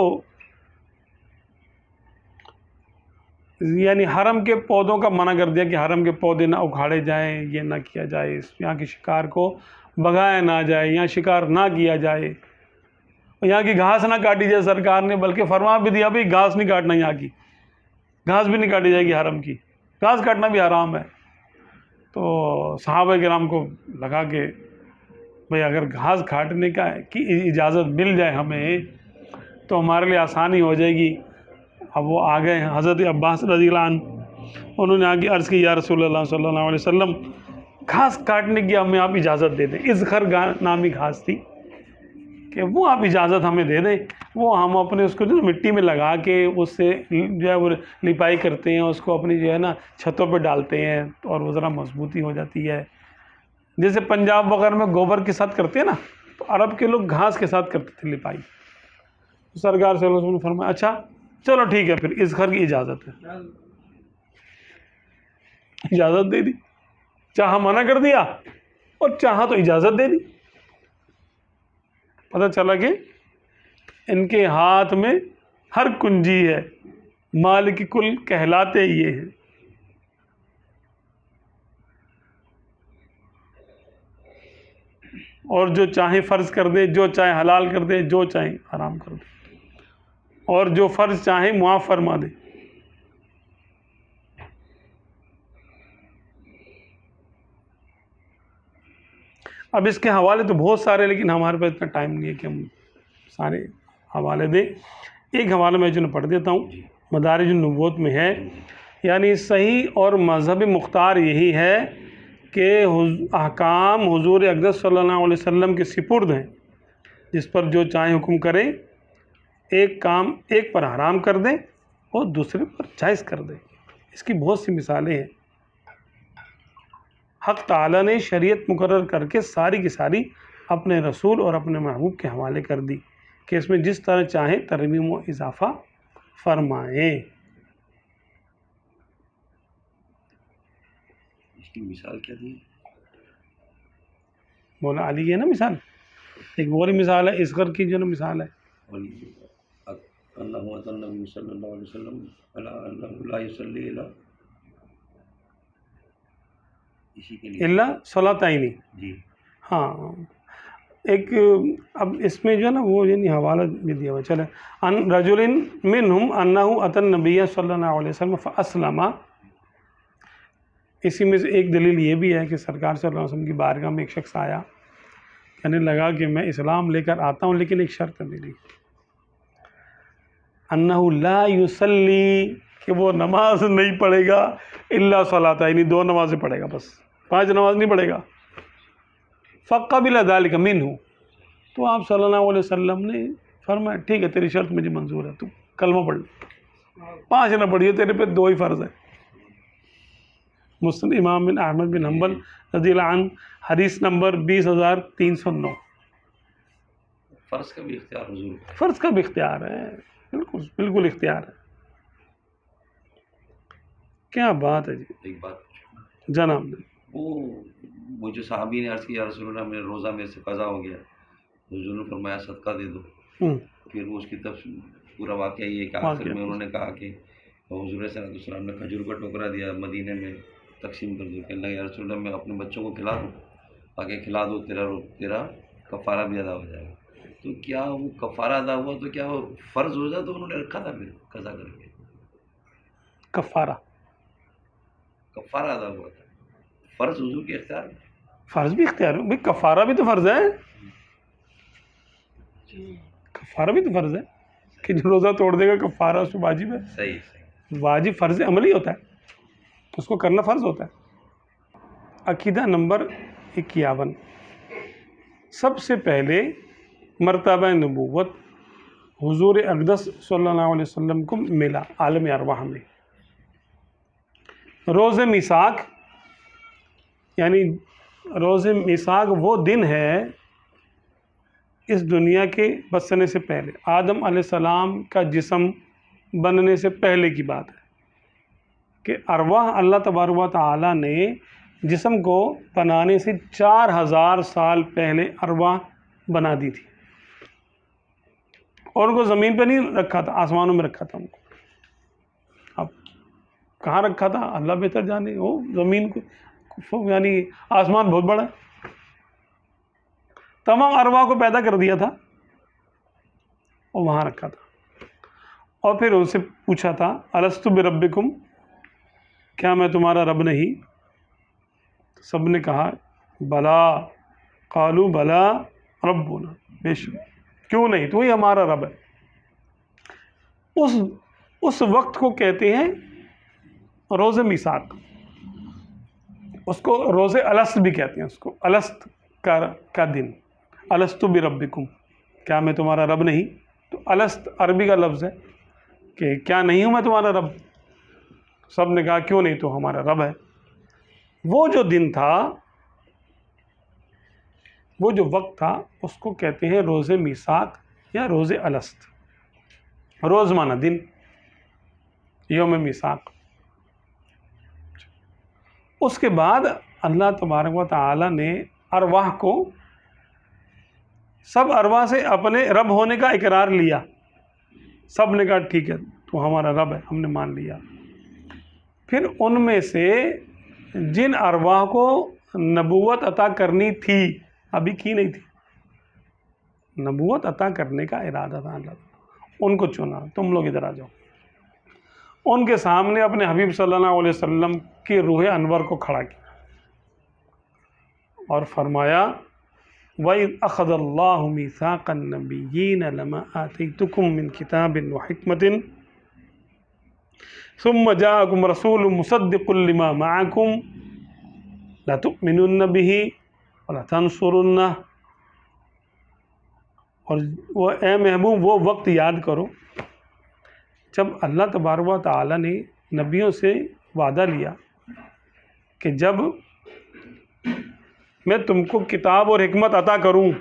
यानी हरम के पौधों का मना कर दिया कि हरम के पौधे ना उखाड़े जाएं, ये ना किया जाए, यहाँ के शिकार को भगाया ना जाए, यहाँ शिकार ना किया जाए, यहाँ की घास ना काटी जाए। सरकार ने बल्कि फरमा भी दिया भाई घास नहीं काटना, यहाँ की घास भी नहीं काटी जाएगी, हरम की घास काटना भी हराम है। तो सहाबा किराम को लगा कि भाई अगर घास काटने की इजाज़त मिल जाए हमें तो हमारे लिए आसानी हो जाएगी। अब वो आ गए हज़रत अब्बास रज़ियल्लाहु अन्हु, उन्होंने आगे अर्ज़ की या रसूलल्लाह सल्लल्लाहु अलैहि वसल्लम, घास काटने की हमें आप इजाज़त दे दें। इज़खर नामी घास थी कि वो आप इजाज़त हमें दे दें, वो हम अपने उसको जो मिट्टी में लगा के उससे जो है वो लिपाई करते हैं, उसको अपनी जो है ना छतों पे डालते हैं और वो ज़रा मजबूती हो जाती है। जैसे पंजाब वगैरह में गोबर के साथ करते हैं ना, तो अरब के लोग घास के साथ करते थे लिपाई। तो सरकार से उन्होंने फरमाया अच्छा चलो ठीक है, फिर इस घर की इजाज़त है, इजाज़त दे दी। चाहा मना कर दिया और चाहा तो इजाज़त दे दी। पता चला कि इनके हाथ में हर कुंजी है, मालिक कुल कहलाते ये हैं। और जो चाहे फ़र्ज कर दे, जो चाहे हलाल कर दे, जो चाहे हराम कर दे, और जो फ़र्ज चाहे मुआफ़ फरमा दे। अब इसके हवाले तो बहुत सारे, लेकिन हमारे पास इतना टाइम नहीं है कि हम सारे हवाले दें। एक हवाला मैं जो पढ़ देता हूँ, मदारिजुन्नुबूवत में है, यानी सही और मज़हब मुख्तार यही है कि अहकाम हुज़ूर अक़दस सल्लल्लाहु अलैहि वसल्लम के सिपुर्द हैं, जिस पर जो चाहे हुक्म करें, एक काम एक पर हराम कर दें और दूसरे पर जायज़ कर दें। इसकी बहुत सी मिसालें हैं। हक़ ताला ने शरीयत मुकर्रर करके सारी की सारी अपने रसूल और अपने महबूब के हवाले कर दी कि इसमें जिस तरह चाहे तरमीम व इजाफ़ा फरमाएँ। इसकी मिसाल क्या दी? मौला अली है ना मिसाल, एक वो वाली मिसाल है, इस घर की जो ना मिसाल है, इसी के लिए इल्ला सलातैनी। जी हाँ, एक अब इसमें जो है ना वो यानी हवाला भी दिया हुआ। चले अन रजुलिन मिनहुम अन्नहु अतन नबिय्य सल्लल्लाहु अलैहि वसल्लम फअस्लमा। इसी में से एक दलील ये भी है कि सरकार सल्लल्लाहु अलैहि वसल्लम की बारगाह में एक शख्स आया, कहने लगा कि मैं इस्लाम लेकर आता हूँ, लेकिन एक शर्त है मेरी, अन्नहु ला युसल्ली, कि वो नमाज नहीं पढ़ेगा, इल्ला सलातैनी, 2 नमाज़ें पढ़ेगा बस, 5 नमाज नहीं पढ़ेगा। फ़क़बिल ज़ालिका मिन्हु, तो आप सल्लल्लाहु अलैहि वसल्लम ने फरमाया ठीक है तेरी शर्त मुझे मंजूर है, तू कलमा पढ़ ले, 5 ना पढ़िए, तेरे पे 2 ही फ़र्ज़ है। मुस्लिम इमाम बिन अहमद बिन हम्बल रज़ियल्लाहु अन्हु, हदीस नंबर 20,309। फ़र्ज़ का भी इख्तियार हुज़ूर, फ़र्ज़ का भी इख्तियार है, बिल्कुल बिल्कुल इख्तियार है। क्या बात है जी। एक बात जनाब, वो जो सहाबी ने अर्ज़ किया, रसूलुल्लाह मेरे रोज़ा में से क़ज़ा हो गया, हुज़ूर ने फरमाया सदका दे दो। फिर वो उसकी तफ़सील पूरा वाक़या ये कि आखिर में उन्होंने कहा कि हुज़ूर सल्लल्लाहु अलैहि वसल्लम ने खजूर का टोकरा दिया, मदीने में तकसीम कर दो। कहने लगे या रसूलुल्लाह मैं अपने बच्चों को खिला दूँ? आगे खिला दो, तेरा कफ़ारा भी अदा हो जाएगा। तो क्या वो कफ़ारा अदा हुआ तो क्या वो फ़र्ज़ हो जाता? तो उन्होंने रखा था फिर क़ज़ा करके कफ़ारा अदा हुआ था। फ़र्ज़ हुज़ूर के इख्तियार में, फ़र्ज़ भी इख्तियार है भाई, कफ़ारा भी तो फ़र्ज़ है, कफ़ारा भी तो फ़र्ज़ है कि जो रोज़ा तोड़ देगा कफ़ारा उस पर वाजिब है। सही वाजिब फ़र्ज़ अमली होता है, उसको करना फ़र्ज़ होता है। अक़ीदा नंबर 51, सबसे पहले मर्तबा नबूवत हुज़ूर अक़दस सल्लल्लाहु अलैहि वसल्लम को मिला आलम अरवाह में। रोज़ मिसाक, यानी रोज़ मिसाक वो दिन है इस दुनिया के बसने से पहले, आदम अलैहिस्सलाम का जिस्म बनने से पहले की बात है कि अरवाह अल्लाह तबारक व तआला ने जिस्म को बनाने से 4000 साल पहले अरवाह बना दी थी, और उनको ज़मीन पर नहीं रखा था, आसमानों में रखा था उनको। अब कहाँ रखा था अल्लाह बेहतर जाने, वो ज़मीन को यानी आसमान बहुत बड़ा है, तमाम अरवाह को पैदा कर दिया था और वहाँ रखा था। और फिर उनसे पूछा था अलस्तु बिरब्बिकुम, क्या मैं तुम्हारा रब नहीं? सब ने कहा बला, कालू बला रब्बुना, बेशक क्यों नहीं, तो ही हमारा रब है। उस वक्त को कहते हैं रोज़ मिसाक, उसको रोज़े अलस्त भी कहते हैं, उसको अलस्त का दिन, अलस्तु बिरब्बिकुम, क्या मैं तुम्हारा रब नहीं? तो अलस्त अरबी का लफ्ज़ है कि क्या नहीं हूँ मैं तुम्हारा रब? सब ने कहा क्यों नहीं, तो हमारा रब है। वो जो दिन था, वो जो वक्त था, उसको कहते हैं रोज़े मीसाक या रोज़े अलस्त। रोज़ माना दिन, यौम मीसाक। उसके बाद अल्लाह तबारक व तआला ने अरवाह को, सब अरवाह से अपने रब होने का इकरार लिया। सब ने कहा ठीक है तो हमारा रब है, हमने मान लिया। फिर उनमें से जिन अरवाह को नबूवत अता करनी थी, अभी की नहीं थी, नबूवत अता करने का इरादा था अल्लाह, उनको चुना, तुम लोग इधर आ जाओ। उनके सामने अपने हबीब सल्लल्लाहु अलैहि वसल्लम की रूह अनवर को खड़ा किया और फरमाया वइज़ अख़ज़ल्लाहु मीसाक़न नबिय्यीन लमा आतैतुकुम मिन किताबिन व हिकमतिन सुम्मा जाअकुम रसूलुम मुसद्दिक़ुल लिमा मअकुम लतुमिनुन्न बिही व लतंसुरुन्नह। और वो ए महबूब वो वक्त याद करो जब अल्लाह तबारक व तआला ने नबियों से वादा लिया कि जब मैं तुमको किताब और हिकमत अता करूं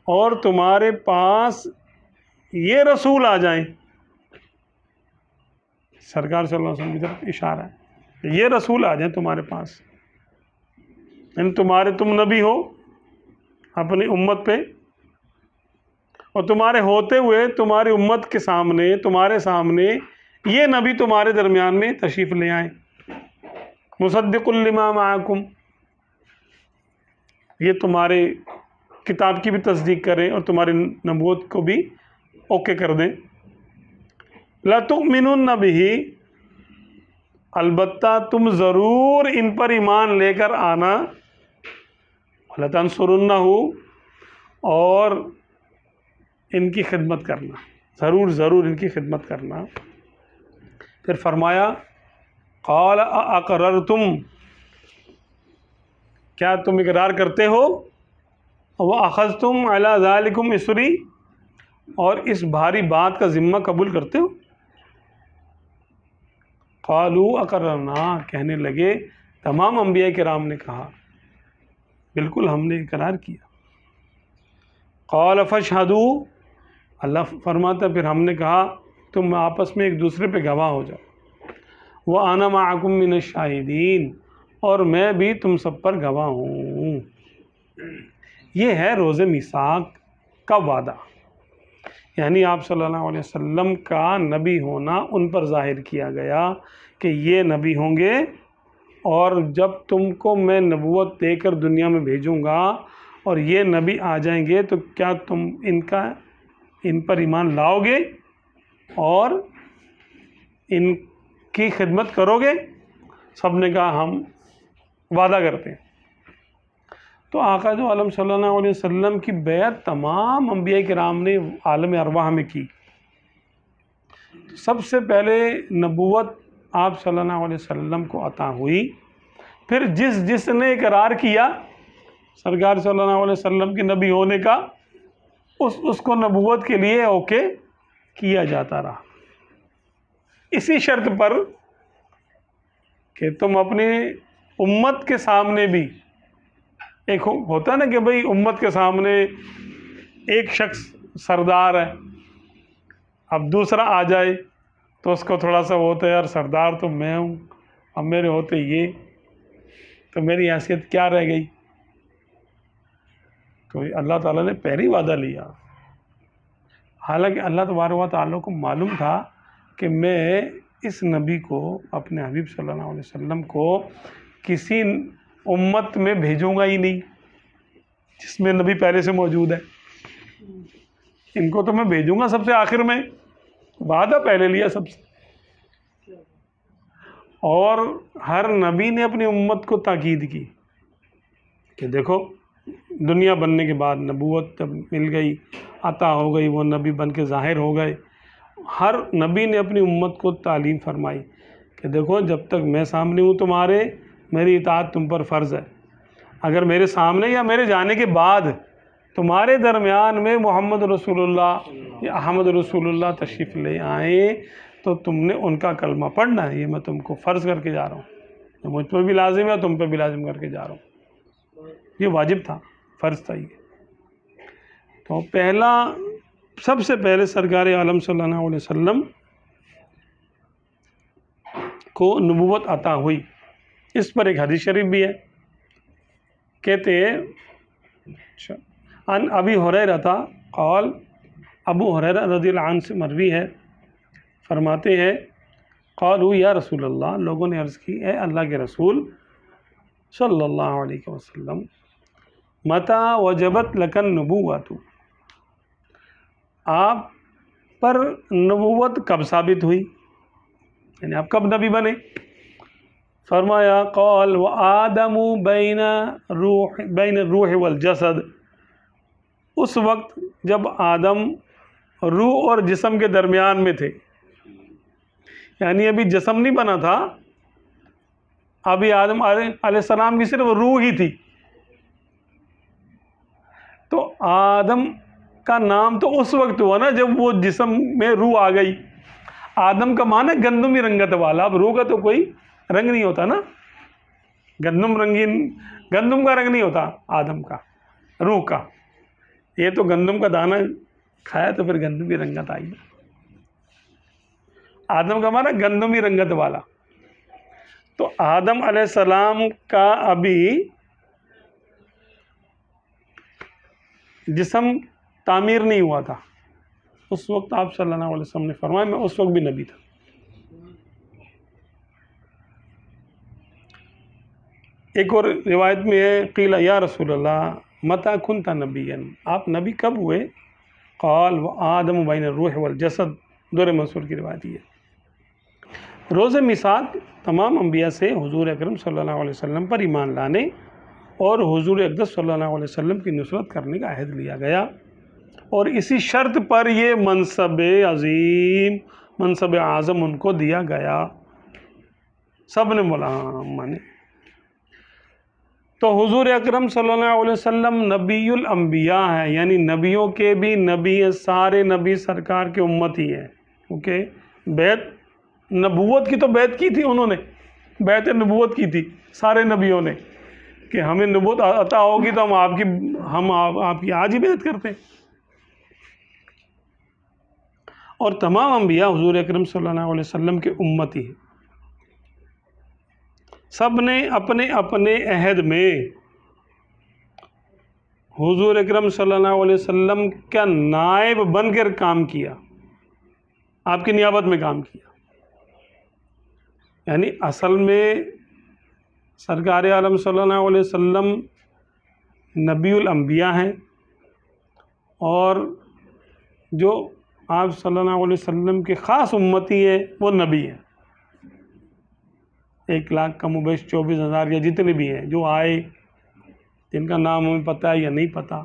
और तुम्हारे पास ये रसूल आ जाएं, सरकार सल्लल्लाहु अलैहि वसल्लम की तरफ इशारा है, ये रसूल आ जाएं तुम्हारे पास, यानी तुम नबी हो अपनी उम्मत पे, और तुम्हारे होते हुए तुम्हारी उम्मत के सामने, तुम्हारे सामने ये नबी तुम्हारे दरमियान में तशरीफ़ ले आए, मुसद्दिक़ुल लिमा मअकुम, ये तुम्हारे किताब की भी तस्दीक करें और तुम्हारी नबूवत को भी ओके कर दें। लतुमिनुन्न बिही, अलबत्ता तुम ज़रूर इन पर ईमान लेकर आना, लतंसुरुन्नहु, और इनकी खिदमत करना, ज़रूर इनकी खिदमत करना। फिर फरमाया क़ाल अक़ररतुम, क्या तुम इकरार करते हो, व अख़ज़्तुम अला ज़ालिकुम इसरी, और इस भारी बात का ज़िम्मा कबूल करते हो। क़ालू अक़ररना, कहने लगे तमाम अंबिया किराम ने कहा बिल्कुल हमने इकरार किया। क़ाल फ़शहदू, अल्लाह फरमाता फिर हमने कहा तुम आपस में एक दूसरे पे गवाह हो जाओ। व अना मअकुम मिनश शाहिदीन, और मैं भी तुम सब पर गवाह हूँ। ये है रोज़े मीसाक का वादा, यानी आप सल्लल्लाहु अलैहि वसल्लम का नबी होना उन पर ज़ाहिर किया गया कि ये नबी होंगे, और जब तुमको मैं नबूवत देकर दुनिया में भेजूँगा और ये नबी आ जाएंगे तो क्या तुम इन पर ईमान लाओगे और इनकी खिदमत करोगे? सब ने कहा हम वादा करते हैं। तो आका जो आलम सल्लल्लाहु अलैहि वसल्लम की बैत तमाम अंबिया किराम ने आलम अरवाह में की। सबसे पहले नबूवत आप सल्लल्लाहु अलैहि वसल्लम को अता हुई, फिर जिसने इकरार किया सरकार सल्लल्लाहु अलैहि वसल्लम के नबी होने का, उसको नबूवत के लिए ओके किया जाता रहा, इसी शर्त पर कि तुम अपनी उम्मत के सामने भी, एक होता ना कि भाई उम्मत के सामने एक शख्स सरदार है, अब दूसरा आ जाए तो उसको थोड़ा सा होता है यार सरदार तो मैं हूँ, अब मेरे होते ये, तो मेरी हैसियत क्या रह गई। तो अल्लाह ताला ने पहली वादा लिया, हालांकि अल्लाह तबारक व तआला को मालूम था कि मैं इस नबी को, अपने हबीब सल्लल्लाहु अलैहि वसल्लम को किसी उम्मत में भेजूंगा ही नहीं जिसमें नबी पहले से मौजूद है। इनको तो मैं भेजूंगा सबसे आखिर में, वादा पहले लिया सबसे। और हर नबी ने अपनी उम्मत को ताकीद की कि देखो दुनिया बनने के बाद नबूवत जब मिल गई, अता हो गई, वो नबी बन के ज़ाहिर हो गए, हर नबी ने अपनी उम्मत को तालीम फरमाई कि देखो जब तक मैं सामने हूँ तुम्हारे, मेरी इताअत तुम पर फ़र्ज़ है। अगर मेरे सामने या मेरे जाने के बाद तुम्हारे दरमियान में मोहम्मद रसूलुल्लाह या अहमद रसूलुल्लाह तशरीफ़ ले आए तो तुमने उनका कलमा पढ़ना है। ये मैं तुमको फ़र्ज़ करके जा रहा हूँ, तो मुझ पर भी लाजिम है, तुम पर भी लाजिम करके जा रहा हूँ। ये वाजिब था, फ़र्ज़ था ये। तो पहला, सबसे पहले सरकार आलम सल्लल्लाहु अलैहि वसल्लम को नबूवत अता हुई। इस पर एक हदीस शरीफ भी है, कहते हैं अन अबी हुरैरा था कौल, अबू हुरैरा रज़ियल्लाहु अन्हु से मरवी है, फरमाते हैं क़ालू या रसूल अल्लाह, लोगों ने अर्ज़ की है अल्लाह के रसूल सल्लल्लाहु अलैहि वसल्लम, मता वजबत लकन नबूवतु, आप पर नबूवत कब साबित हुई, यानी आप कब नबी बने। फरमाया कौल व आदमु बैन रूह वल जसद, उस वक्त जब आदम रूह और जिस्म के दरमियान में थे, यानी अभी जिस्म नहीं बना था, अभी आदम अलैहिस्सलाम की सिर्फ रूह ही थी। तो आदम का नाम तो उस वक्त हुआ ना जब वो जिस्म में रूह आ गई। आदम का माना गंदमी रंगत वाला, अब रूह का तो कोई रंग नहीं होता ना, गंदम का रंग नहीं होता आदम का, रूह का। ये तो गंदम का दाना खाया तो फिर गंदमी रंगत आई। आदम का माना गंदमी रंगत वाला। तो आदम अलैहिस्सलाम का अभी जिस्म तामीर नहीं हुआ था, उस वक्त आप सल्लल्लाहु अलैहि वसल्लम ने फरमाया मैं उस वक्त भी नबी था। एक और रिवायत में है क़ीला या रसूल अल्लाह मता कुन्ता नबियन, आप नबी कब हुए। क़ाल व आदम बैन रूह वल जसद, दुर मंसूर की रिवायत है। रोज़ मिसाक तमाम अंबिया से हुजूर अकरम सल्लल्लाहु अलैहि वसल्लम पर ईमान लाने और हुजूर अक़दस सल्लल्लाहु अलैहि वसल्लम की नुसरत करने का अहद लिया गया, और इसी शर्त पर ये मनसब अज़ीम, मनसब आज़म उनको दिया गया। सब ने बोला हाँ माने। तो हुजूर अकरम सल्लल्लाहु अलैहि वसल्लम नबीउल अंबिया है, यानी नबियों के भी नबी है, सारे नबी सरकार के उम्मत ही है। ओके, बैत नबूवत की तो बैत की थी उन्होंने, बैत नबूवत की थी सारे नबियों ने कि हमें नबूवत अता होगी तो हम आपकी आज ही बैत करते हैं। और तमाम अंबिया हुजूर अकरम सल्लल्लाहु अलैहि वसल्लम के उम्मती हैं। सब ने अपने अपने अहद में हुजूर अकरम सल्लल्लाहु अलैहि वसल्लम का नायब बनकर काम किया, आपकी नियाबत में काम किया। यानी असल में सरकार आलम सल्लल्लाहु अलैहि वसल्लम नबीउल अंबिया हैं, और जो आप सल्लल्लाहु अलैहि वसल्लम के ख़ास उम्मती है वो नबी हैं। 1 लाख कम उबैश 24,000 या जितने भी हैं जो आए, जिनका नाम हमें पता है या नहीं पता,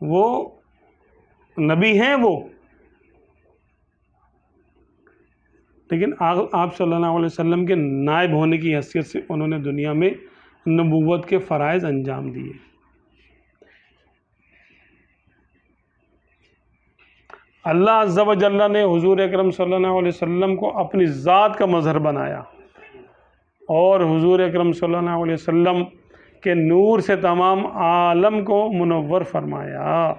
वो नबी हैं वो। लेकिन आप सल्लल्लाहु अलैहि वसल्लम के नायब होने की हैसियत से उन्होंने दुनिया में नबूवत के फ़राइज़ अंजाम दिए। अल्लाह अज़्ज़ा व जल्ला ने हुजूर अकरम सल्लल्लाहु अलैहि वसल्लम को अपनी ज़ात का मज़हर बनाया, और हुजूर अकरम सल्लल्लाहु अलैहि वसल्लम के नूर से तमाम आलम को मुनव्वर फरमाया।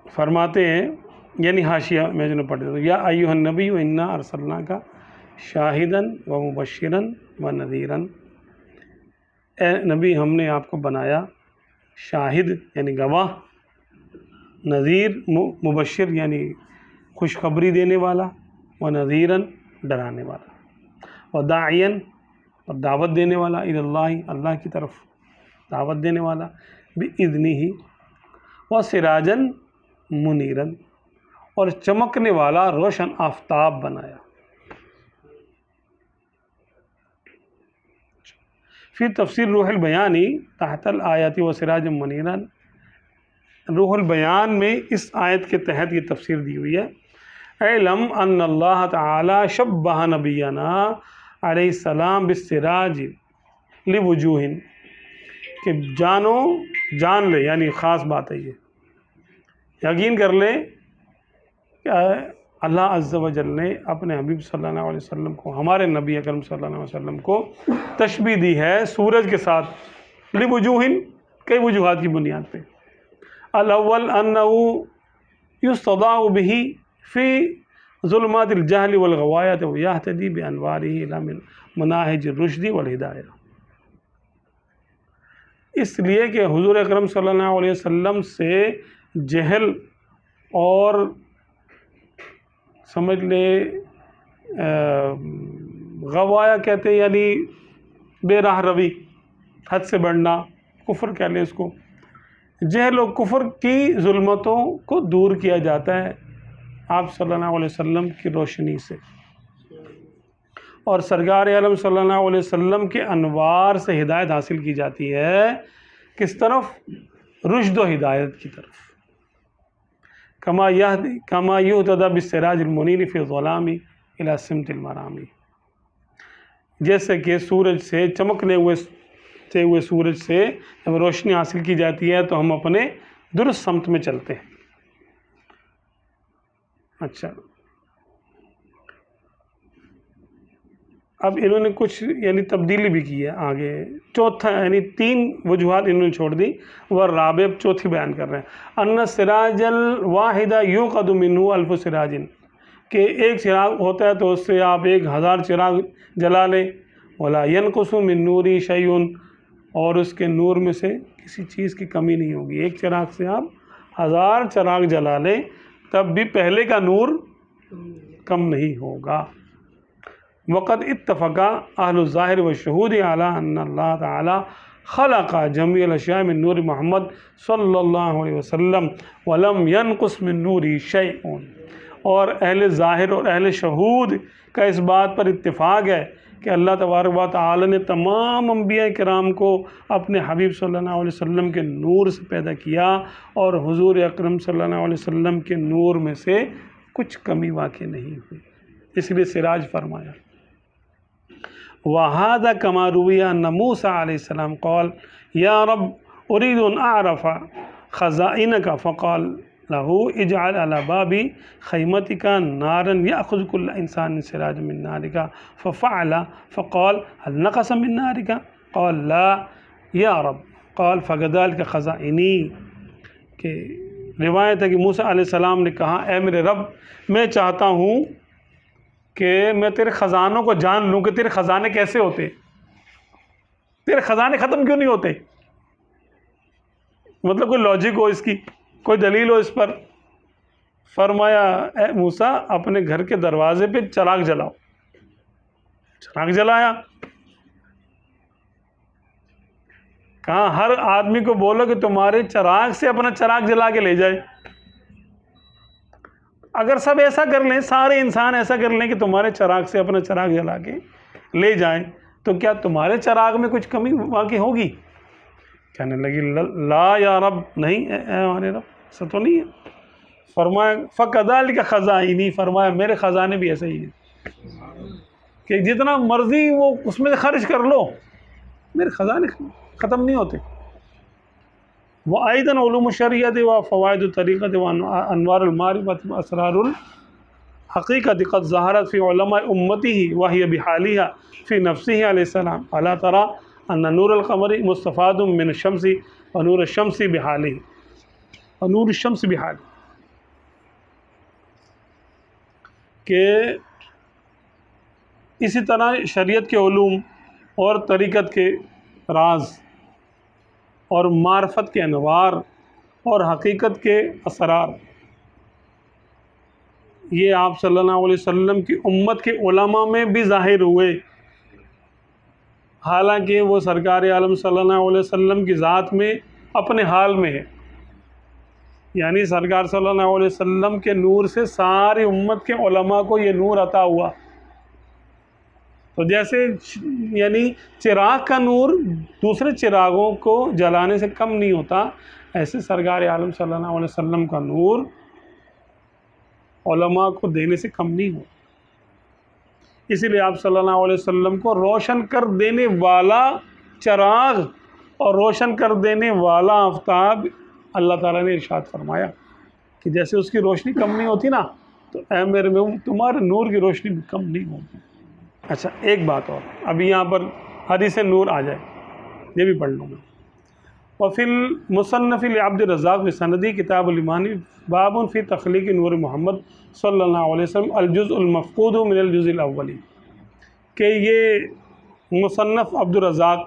फरमाते हैं, यानी हाशिया में जो पढ़ते तो या अय्युहन नबी व इन्ना अरसलनाका शाहिदन व मुबश्शिरन व नज़ीरन, ए नबी हमने आपको बनाया शाहिद यानी गवाह, नज़ीर मुबश्शिर यानी खुशखबरी देने वाला, व नज़ीरन डराने वाला, व दाइयन और दावत देने वाला, इल्लाही अल्लाह की तरफ दावत देने वाला, बिइज़्निही, व सिराजन मुनीरन और चमकने वाला रोशन आफताब बनाया। फिर तफसीर रूहुल बयानी तहतल आयाती व सिराजन मुनीरन, रूहुल बयान में इस आयत के तहत ये तफसीर दी हुई है। इल्म अन्नल्लाह ताला शब्बह नबियना अलैहिस्सलाम बिस्सिराज लिवुजूहिन, कि जान ले, यानी ख़ास बात है ये, यकीन कर ले कि अल्लाह अज़्ज़ व जल ने अपने हबीब सल्लल्लाहु अलैहि वसल्लम को, हमारे नबी अकरम सल्लल्लाहु अलैहि वसल्लम को तशबीह दी है सूरज के साथ, लिवजूहिन, कई वजूहात की बुनियाद पे। अल-अव्वल अन्नहु युस्तदाउ बिही फ़ी ज़ुल्मातिल जहल वल गवायत व यहतदी बिअनवारिही इला मनाहिजिर रुश्दी वल हिदायah। इसलिए कि हुज़ूर अकरम सल्लल्लाहु अलैहि वसल्लम से जहल और समझ ले गवाया कहते हैं, यानी बेराह रवी, हद से बढ़ना, कुफ्र कह लें इसको। जहल और कुफ्र की जुल्मतों को दूर किया जाता है आप सल्लल्लाहु अलैहि वसल्लम की रोशनी से, और सरकार आलम सल्लल्लाहु अलैहि वसल्लम के अनवार से हिदायत हासिल की जाती है। किस तरफ? रुश्द व हिदायत की तरफ। कमा युहतदा बिस्सिराजिल मुनीर फ़ी ज़ुलामी इला सिमतिल मरामी। जैसे कि सूरज से, चमकने हुए सूरज से जब रोशनी हासिल की जाती है तो हम अपने दुरुस्त समत में चलते हैं। अच्छा, अब इन्होंने कुछ यानी तब्दीली भी की है आगे। चौथा यानी 3 वजूहात इन्होंने छोड़ दी, वह राबे अब चौथी बयान कर रहे हैं। अन्ना सिराजल वाहिदा युक़दु मिन्हु अल्फ़ु सिराजिन, कि एक चिराग होता है तो उससे आप 1000 चिराग जला लें। वला यनकुसु मिन नूरी शैउन, और उसके नूर में से किसी चीज़ की कमी नहीं होगी। एक चिराग से आप 1000 चिराग जला लें तब भी पहले का नूर कम नहीं होगा। वक़द इत्तफ़क़ा अहलुज़ ज़ाहिर व शहूद अला अन्ना अल्लाह ताला खलक़ा जमीअल अशिया मिन नूर मोहम्मद सल्लल्लाहु अलैहि वसल्लम व लम यनक़ुस मिन नूरी शैउन। और अहले ज़ाहिर और अहले शहूद का इस बात पर इत्तिफ़ाक़ है कि अल्लाह तबारक व तआला ने तमाम अंबिया किराम को अपने हबीब सल्लल्लाहु अलैहि वसल्लम के नूर से पैदा किया, और हुज़ूर अकरम सल्लल्लाहु अलैहि वसल्लम के नूर में से कुछ कमी वाक़ई नहीं हुई, इसलिए सिराज फरमाया। वहादा कमा रुविया न मूसा अलैहिस्सलाम क़ाल या रब उरीदु अन अअरफ़ ख़ज़ाइनका फ़क़ाल लहू इजअल अला बाबी खैमतिका नारन याख़ुज़ु कुल्लु इंसान सिराज मिन नारिका फ़फ़अल फ़क़ाल हल नक़स मिन नारिका क़ाल ला या रब क़ाल फ़कज़ालिका ख़ज़ाइनी। के रिवायत है कि मूसा अलैहिस्सलाम ने कहा, ऐ मेरे रब, मैं चाहता हूँ कि मैं तेरे ख़ज़ानों को जान लूँ कि तेरे ख़ज़ाने कैसे होते, तेरे ख़ज़ाने ख़त्म क्यों नहीं होते, मतलब कोई लॉजिक हो इसकी, कोई दलील हो इस पर। फरमाया, ए मूसा, अपने घर के दरवाजे पे चिराग जलाओ। चिराग जलाया। कहा, हर आदमी को बोलो कि तुम्हारे चिराग से अपना चिराग जला के ले जाए। अगर सब ऐसा कर लें, सारे इंसान ऐसा कर लें कि तुम्हारे चिराग से अपना चिराग जला के ले जाएं, तो क्या तुम्हारे चिराग में कुछ कमी वाकई होगी? कहने लगी, ला या रब, नहीं हमारे रब, ऐसा तो नहीं है। फरमाया फ़कज़ालिका ख़ज़ाइनी, फरमाया मेरे ख़ज़ाने भी ऐसे ही हैं कि जितना मर्ज़ी वो उसमें से खर्च कर लो, मेरे ख़ज़ाने ख़त्म नहीं होते। व आइदन उलूम शरीयत व फ़वाइद तरीक़त व अनवारुल मारिफ़त व असरारुल हक़ीक़त क़द ज़हरत फ़ी उलमा उम्मतिही व हिय बिहालिहा फ़ी नफ़्सिही अलैहिस्सलाम अला तरा अन्ना नूरुल क़मरी मुस्तफ़ादुम मिन शम्सी व नूर शम्सी बिहालिही व नूर शम्स बिहाली। के इसी तरह शरीयत के उलूम और तरीक़त के राज और मार्फत के अनवार और हकीकत के असरार, ये आप सल्लल्लाहु अलैहि वसल्लम की उम्मत के उलमा में भी ज़ाहिर हुए। हालांकि वो सरकार आलम सल्लल्लाहु अलैहि वसल्लम की ज़ात में अपने हाल में है, यानी सरकार सल्लल्लाहु अलैहि वसल्लम के नूर से सारी उम्मत के उलमा को ये नूर अता हुआ। तो जैसे यानी चिराग का नूर दूसरे चिरागों को जलाने से कम नहीं होता, ऐसे सरकार आलम सल्लल्लाहु अलैहि वसल्लम का नूर उलमा को देने से कम नहीं हो। इसीलिए आप सल्लल्लाहु अलैहि वसल्लम को रोशन कर देने वाला चिराग और रोशन कर देने वाला आफ्ताब, अल्लाह ताला ने इरशाद फरमाया कि जैसे उसकी रोशनी कम नहीं होती ना, तो ऐ मेरे में तुम्हारे नूर की रोशनी भी कम नहीं होगी। अच्छा, एक बात और, अभी यहाँ पर हदीस नूर आ जाए, ये भी पढ़ लूँगा। वफ़िल मुसन्नफ़िल अब्दुर रज़्ज़ाक़ बिसनदी किताबुल ईमानी बाबुन फ़ी तख़लीक़ नूर मोहम्मद सल्लल्लाहु अलैहि वसल्लम अल-जुज़्उल मफ़क़ूद मिनल जुज़्इल अव्वली, कि ये मुसन्नफ़ अब्दुर रज़्ज़ाक़,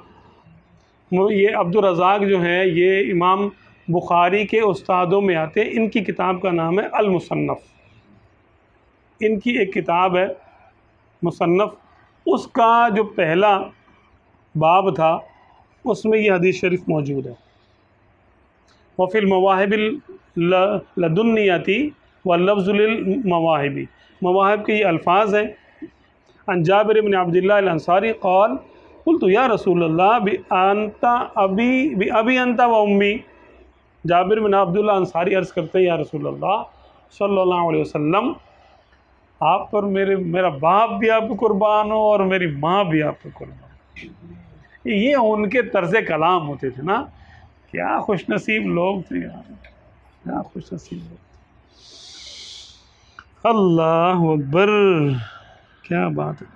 ये अब्दुर रज़्ज़ाक़ जो हैं ये इमाम बुखारी के उस्तादों में आते हैं। इनकी किताब का नाम है अल-मुसन्नफ़, इनकी एक किताब है मुसन्नफ़, उसका जो पहला बाब था उसमें ये हदीस शरीफ मौजूद है। वफ़िल मवाहिबिल लदुन्नियती व लफ्ज़ुल मवाहिबी, मवाहिब के ये अल्फाज हैं। अन जाबिर इब्न अब्दुल्लाह अल अंसारी क़ाल क़ुल्तु या रसूलल्लाह बि अबी अंता व उम्मी, जाबिर बिन अब्दुल्लाह अंसारी अर्ज़ करते हैं, या रसूलल्लाह सल्लल्लाहु अलैहि वसल्लम, आप पर मेरा बाप भी आप पे कुर्बान हो और मेरी माँ भी आप पे कुर्बान। ये उनके तर्ज़ कलाम होते थे ना, क्या खुशनसीब लोग थे यार, क्या खुशनसीब लोग थे। अल्लाह अकबर, क्या बात है।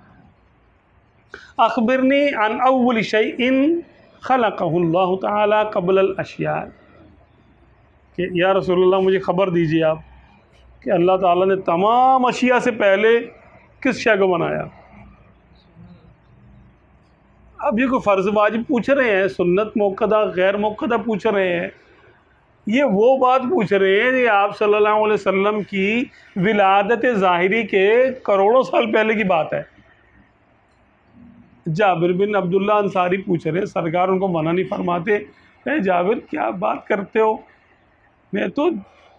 अखबिरनी अन अव्वल शैइन खलक़हुल्लाहु तआला क़ब्ल अल अशिया, कि या रसूलल्लाह मुझे ख़बर दीजिए आप कि अल्लाह ताला ने तमाम अशिया से पहले किस शय को बनाया। अब ये कोई फ़र्ज़ वाजिब पूछ रहे हैं, सुन्नत मुक्कदा गैर मुक्कदा पूछ रहे हैं, ये वो बात पूछ रहे हैं कि आप सल्लल्लाहु अलैहि वसल्लम की विलादत ज़ाहिरी के करोड़ों साल पहले की बात है। जाबिर बिन अब्दुल्लाह अंसारी पूछ रहे हैं, सरकार उनको मना नहीं फरमाते, अरे जाबिर क्या बात करते हो, मैं तो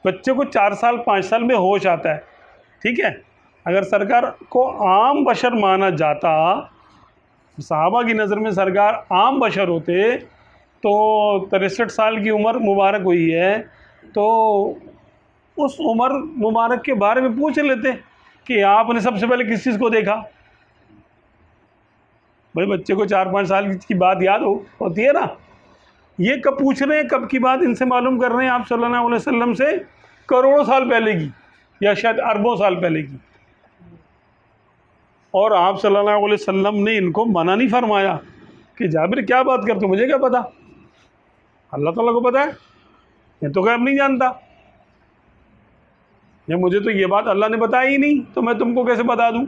बच्चे को 4 साल 5 साल में होश आता है, ठीक है। अगर सरकार को आम बशर माना जाता, सहाबा की नज़र में सरकार आम बशर होते, तो 63 साल की उम्र मुबारक हुई है, तो उस उम्र मुबारक के बारे में पूछ लेते कि आपने सबसे पहले किस चीज़ को देखा। भाई बच्चे को 4-5 साल की बात याद होती है ना, ये कब पूछ रहे हैं, कब की बात इनसे मालूम कर रहे हैं आप सल्लल्लाहु अलैहि वसल्लम से, करोड़ों साल पहले की या शायद अरबों साल पहले की। और आप सल्लल्लाहु अलैहि वसल्लम ने इनको मना नहीं फरमाया कि जाबिर क्या बात करते हो, मुझे क्या पता, अल्लाह ताला को पता है, मैं तो गैब नहीं जानता, या मुझे तो ये बात अल्लाह ने बताई ही नहीं, तो मैं तुमको कैसे बता दूं।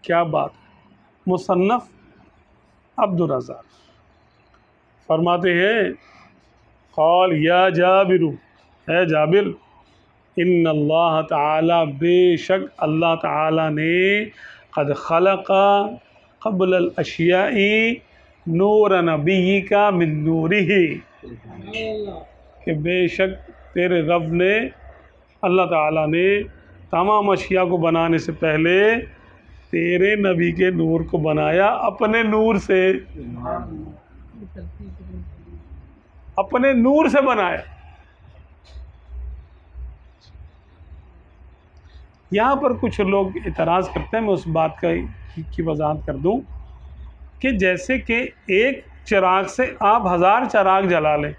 क्या बात। मुसन्नफ़ अब्दुर रज़्ज़ाक़ फरमाते हैं, क़ाल या जाबिरु, है जाबिर, इन्नल्लाह ताला, बेशक अल्लाह ताला ने क़द ख़लक़ा क़ब्ल अल अशियाई नूर नबिय्यिका मिन नूरिही, कि बेशक तेरे रब ने, अल्लाह ताला ने तमाम अशिया को बनाने से पहले तेरे नबी के नूर को बनाया अपने नूर से, अपने नूर से बनाया। यहाँ पर कुछ लोग इतराज़ करते हैं, मैं उस बात की वजाहत कर दूँ कि जैसे कि एक चिराग से आप 1000 चिराग जला लें,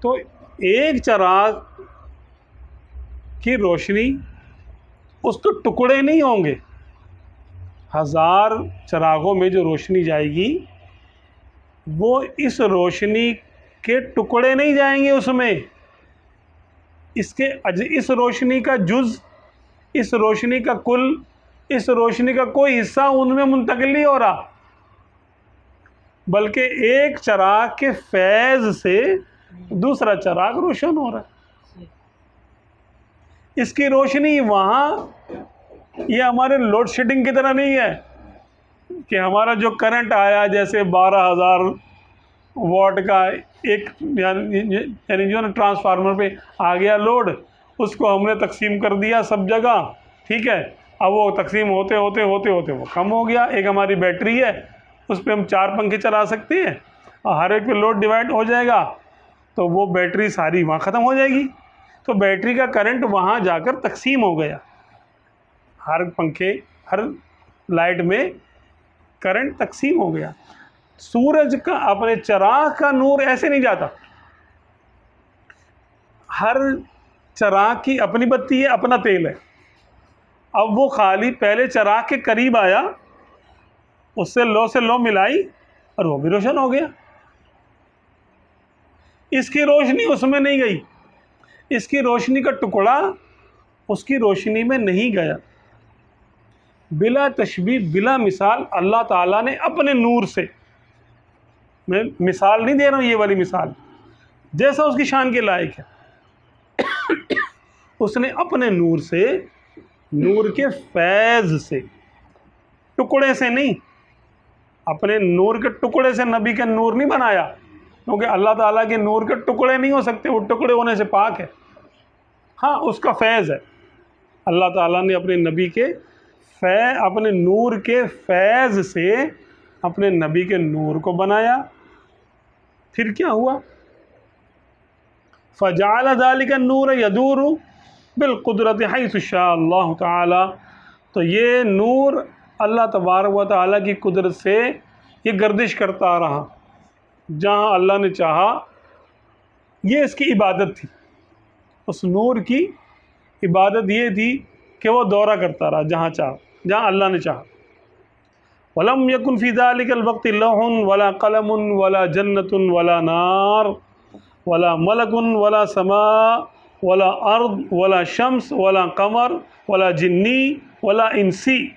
तो एक चिराग की रोशनी, उसके टुकड़े नहीं होंगे, 1000 चिरागों में जो रोशनी जाएगी वो इस रोशनी के टुकड़े नहीं जाएंगे उसमें, इस रोशनी का जुज़, इस रोशनी का कुल, इस रोशनी का कोई हिस्सा उनमें मुंतकिल नहीं हो रहा, बल्कि एक चिराग के फैज़ से दूसरा चिराग रोशन हो रहा है। इसकी रोशनी वहाँ, ये हमारे लोड शेडिंग की तरह नहीं है कि हमारा जो करंट आया जैसे 12,000 वाट का एक यानी जो ना ट्रांसफार्मर पे आ गया लोड, उसको हमने तकसीम कर दिया सब जगह, ठीक है। अब वो तकसीम होते होते वो कम हो गया। एक हमारी बैटरी है, उस पर हम 4 पंखे चला सकते हैं और हर एक पे लोड डिवाइड हो जाएगा, तो वो बैटरी सारी वहाँ ख़त्म हो जाएगी। तो बैटरी का करंट वहाँ जाकर तकसीम हो गया, हर पंखे, हर लाइट में करंट तकसीम हो गया। सूरज का अपने चिराग का नूर ऐसे नहीं जाता, हर चिराग की अपनी बत्ती है, अपना तेल है। अब वो खाली पहले चिराग के करीब आया, उससे लो मिलाई और वो भी रोशन हो गया। इसकी रोशनी उसमें नहीं गई, इसकी रोशनी का टुकड़ा उसकी रोशनी में नहीं गया। बिला तशबीह बिला मिसाल अल्लाह ताला ने अपने नूर से, मैं मिसाल नहीं दे रहा हूँ, ये वाली मिसाल जैसा उसकी शान के लायक है, उसने अपने नूर से, नूर के फैज़ से, टुकड़े से नहीं, अपने नूर के टुकड़े से नबी का नूर नहीं बनाया, क्योंकि अल्लाह ताला के नूर के टुकड़े नहीं हो सकते, वो टुकड़े होने से पाक है। हाँ, उसका फैज़ है। अल्लाह ताला ने अपने नबी के अपने नूर के फैज़ से अपने नबी के नूर को बनाया। फिर क्या हुआ? फ़जाअल ज़ालिका नूर यदूरु बिलकुदरत हैसु शाअ अल्लाह ताला, तो ये नूर अल्लाह तबारक व तआला की कुदरत से ये गर्दिश करता रहा जहाँ अल्लाह ने चाहा। ये इसकी इबादत थी, उस नूर की इबादत ये थी कि वो दौरा करता रहा जहाँ चाहा, जहाँ अल्लाह ने चाहा। वलम यकुन फ़ी ज़ालिकल वक़्ति लौहुन वला कलमुन वला जन्नतुन वला नार वला मलकुन वला समा वला अर्द वला शम्स वला कमर वला जिन्नी वला इंसी,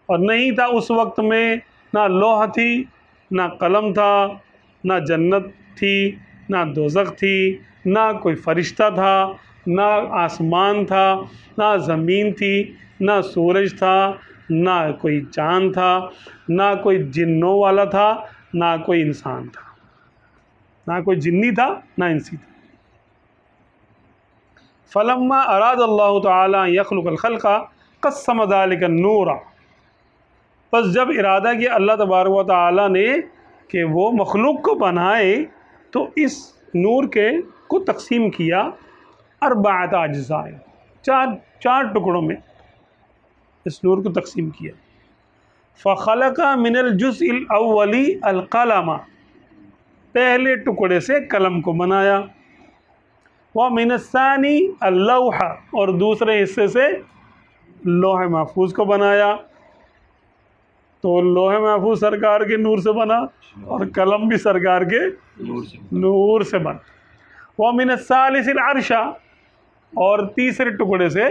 और नहीं था उस वक्त में ना लोहा थी, ना कलम था, ना जन्नत थी, ना दोज़ख थी, ना कोई फ़रिश्ता था, ना आसमान था, ना ज़मीन थी, ना सूरज था, ना कोई चाँद था, ना कोई जिन्नों वाला था, ना कोई इंसान था, ना कोई जिन्नी था, ना इंसी था। फलम्मा अराद अल्लाह ताला यखलुक़ल खल्क़ा क़स्सम ज़ालिका नूरा, बस जब इरादा किया अल्लाह तबारक व तआला ने कि वो मखलूक को बनाए, तो इस नूर के को तकसीम किया अर्बाअत अज्ज़ाए, चार टुकड़ों में इस नूर को तकसीम किया। फ़ख़लक़ा मिनल जुज़इल अव्वली अल क़लमा, पहले टुकड़े से कलम को बनाया। व मिनस्सानी अल्लौहा, और दूसरे हिस्से से लोहे महफूज को बनाया। तो लोहे महफूज सरकार के नूर से बना और कलम भी सरकार के नूर से बना। व मिनस्सालिसिल अर्शा, और तीसरे टुकड़े से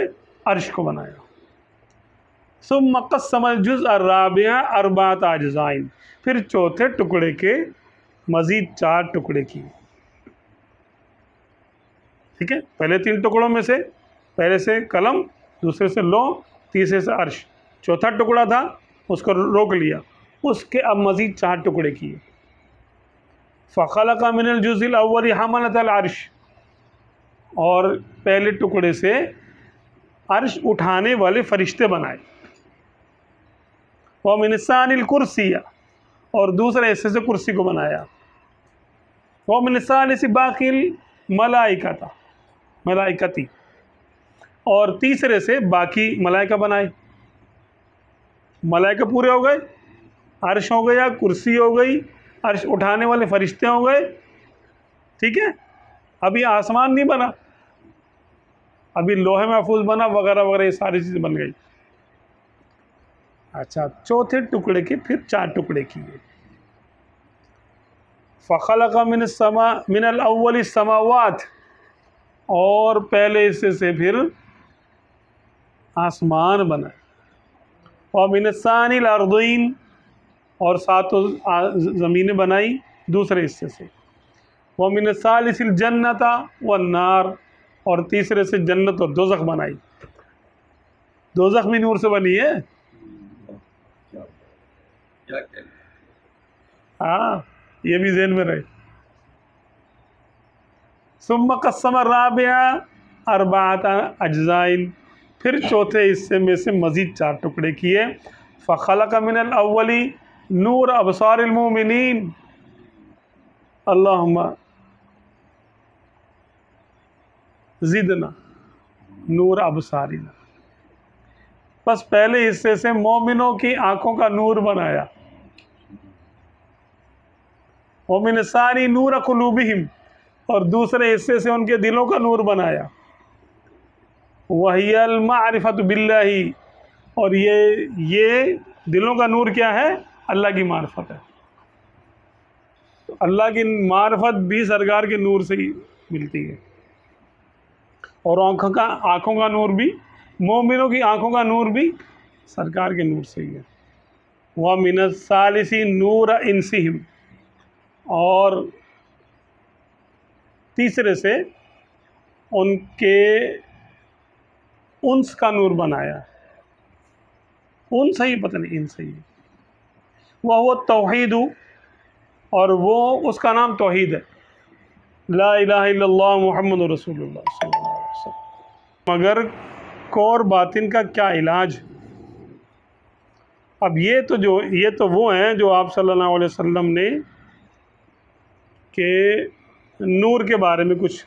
अर्श को बनाया। सुम्मा क़स्समल जुज़ अर्राबिआ अर्बाअत अज्ज़ाइन, फिर चौथे टुकड़े के मज़ीद 4 टुकड़े किए। ठीक है, पहले 3 टुकड़ों में से, पहले से कलम, दूसरे से लौह, तीसरे से अर्श, चौथा टुकड़ा था उसको रोक लिया, उसके अब मज़ीद 4 टुकड़े किए। फ़ख़लक़ा मिनल जुज़इल अव्वली हमलतल अर्श, और पहले टुकड़े से अर्श उठाने वाले फरिश्ते बनाए। व मिनस्सानिल कुर्सिया, और दूसरे हिस्से से कुर्सी को बनाया। व मिनस्सालिसि बाक़िल मलाइकती, और तीसरे से बाकी मलाइका बनाए। मलाइका पूरे हो गए, अर्श हो गया, कुर्सी हो गई, अर्श उठाने वाले फरिश्ते हो गए। ठीक है, अभी आसमान नहीं बना, अभी लोहे महफूज बना, वगैरह वगैरह, ये सारी चीज़ें बन गई। अच्छा, चौथे टुकड़े के फिर 4 टुकड़े किए। फ़ख़लक़ा मिनल अव्वली समावात, और पहले हिस्से से फिर आसमान बना। और मिनस्सानिल अर्दीन, और 7 ज़मीनें बनाई दूसरे हिस्से से। व मिनस्सालिसिल जन्नता वन नार, और तीसरे से जन्नत और दोज़ख बनाई। दोज़ख भी नूर से बनी है। हाँ, ये भी ज़हन में रहे। सुम्मा क़स्सम अर्राबिआ अर्बाअत अज्ज़ाइन, फिर चौथे हिस्से में से मज़ीद 4 टुकड़े किए। फ़ख़लक़ा मिनल अव्वली नूर अबसारिल मोमिनीन, अल्लाहुम्मा ज़िदना नूर अबसारिना, बस पहले हिस्से से मोमिनों की आंखों का नूर बनाया। मोमिन सारी नूर कुलूबिहिम, और दूसरे हिस्से से उनके दिलों का नूर बनाया। वहियल मारिफत बिल्लाही, और ये दिलों का नूर क्या है? अल्लाह की मार्फत है। तो अल्लाह की मार्फत भी सरकार के नूर से ही मिलती है। और आँखों का नूर भी, मोमिनों की आँखों का नूर भी सरकार के नूर से ही है। वह मिनस सालिसी नूर इंसिहिम, और तीसरे से उनके उन्स का नूर बनाया। उन्स ही, पता नहीं इनसे ही। वह वो तौहीद, और वो उसका नाम तौहीद है। ला इलाहा इल्लल्लाह मुहम्मदुर रसूलुल्लाह सल्लल्लाहु अलैहि वसल्लम। मगर कौर बातिन का क्या इलाज? अब ये तो वो हैं जो आप सल्लल्लाहु अलैहि वसल्लम ने के नूर के बारे में कुछ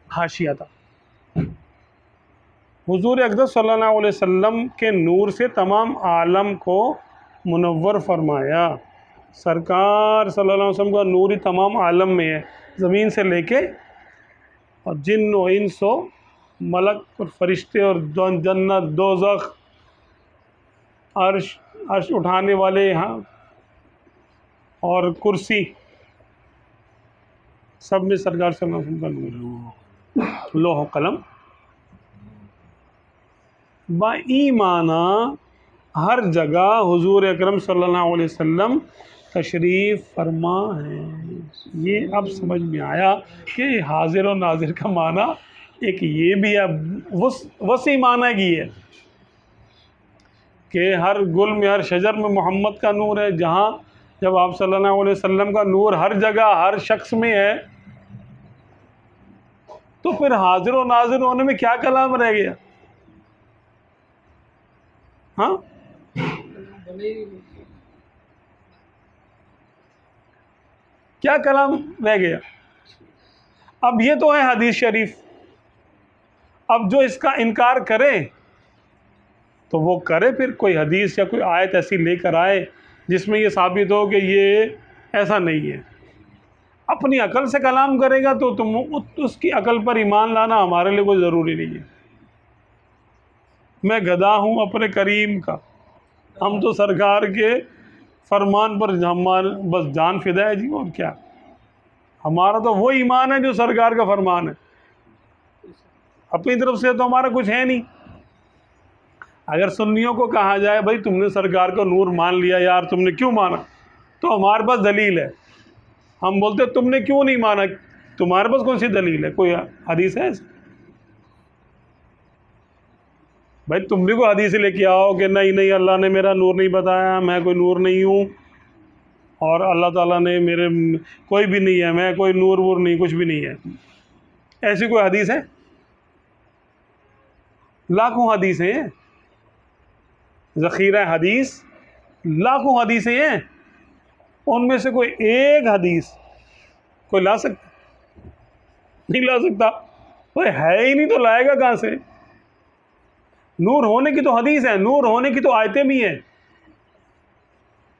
हाशिया था। हुजूर अक़दस सल्लल्लाहु अलैहि वसल्लम के नूर से तमाम आलम को मुनव्वर फरमाया। सरकार सल्लल्लाहु अलैहि वसल्लम का नूर ही तमाम आलम में है, ज़मीन से लेके और जिन व इंस व मलक और फरिश्ते और जन्नत, दोज़ख, अर्श उठाने वाले यहाँ और कुर्सी, सब में सरकार सल्लल्लाहु अलैहि वसल्लम का नूर है। लोह कलम बाईमाना हर जगह हुजूर अकरम सल्लल्लाहु अलैहि वसल्लम तशरीफ़ फरमा है। ये अब समझ में आया कि हाजिर और नाजिर का माना एक ये भी है, वसी माना की है कि हर गुल में, हर शजर में मोहम्मद का नूर है। जहाँ जब आप सल्लल्लाहु अलैहि वसल्लम का नूर हर जगह हर शख्स में है, तो फिर हाजिर और नाजिर होने में क्या कलाम रह गया? हाँ, क्या कलाम रह गया? अब ये तो है हदीस शरीफ। अब जो इसका इनकार करे तो वो करे, फिर कोई हदीस या कोई आयत ऐसी लेकर आए जिसमें ये साबित हो कि ये ऐसा नहीं है। अपनी अकल से कलाम करेगा तो तुम उसकी अकल पर ईमान लाना हमारे लिए कोई ज़रूरी नहीं है। मैं गधा हूँ अपने करीम का, हम तो सरकार के फरमान पर हमारे बस जान फिदा है जी। और क्या, हमारा तो वो ईमान है जो सरकार का फरमान है। अपनी तरफ से तो हमारा कुछ है नहीं। अगर सुन्नियों को कहा जाए भाई तुमने सरकार का नूर मान लिया यार, तुमने क्यों माना, तो हमारे पास दलील है। हम बोलते तुमने क्यों नहीं माना, तुम्हारे पास कौन सी दलील है? कोई हदीस है ऐसी? भाई तुम भी कोई हदीस लेके आओ कि नहीं नहीं अल्लाह ने मेरा नूर नहीं बताया, मैं कोई नूर नहीं हूँ, और अल्लाह ताला ने मेरे कोई भी नहीं है, मैं कोई नूर वूर नहीं, कुछ भी नहीं है। ऐसी कोई हदीस है? लाखों हदीसें हैं, ज़ख़ीरा हदीस लाखों हदीसें हैं। उनमें से कोई एक हदीस कोई ला सकता? नहीं ला सकता। कोई है ही नहीं तो लाएगा कहाँ से? नूर होने की तो हदीस है, नूर होने की तो आयतें भी हैं।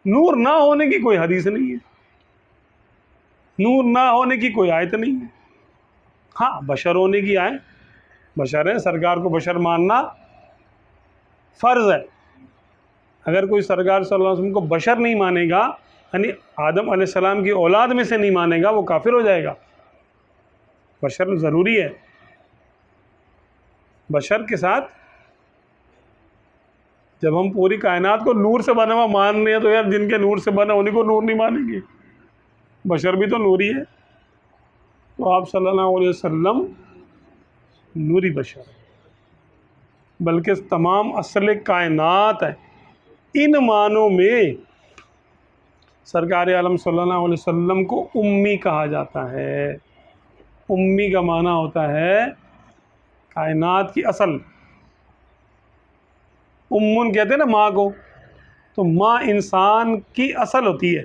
नूर ना होने की कोई हदीस नहीं है, नूर ना होने की कोई आयत नहीं है। हाँ, बशर होने की आए, बशर है, सरकार को बशर मानना फ़र्ज़ है। अगर कोई सरकार सल्लल्लाहु अलैहि वसल्लम को बशर नहीं मानेगा, यानी आदम अलैहिस्सलाम की औलाद में से नहीं मानेगा, वो काफिर हो जाएगा। बशर ज़रूरी है। बशर के साथ जब हम पूरी कायनात को नूर से बना हुआ मान रहे हैं, तो यार जिनके नूर से बना उन्हीं को नूर नहीं मानेंगे? बशर भी तो नूरी है। तो आप सल्लल्लाहु अलैहि वसल्लम नूरी बशर है, बल्कि तमाम असल कायनात है। इन मानों में सरकार आलम सल्लल्लाहु अलैहि वसल्लम को उम्मी कहा जाता है। उम्मी का माना होता है कायनात की असल। उम्मुन कहते हैं ना माँ को, तो माँ इंसान की असल होती है।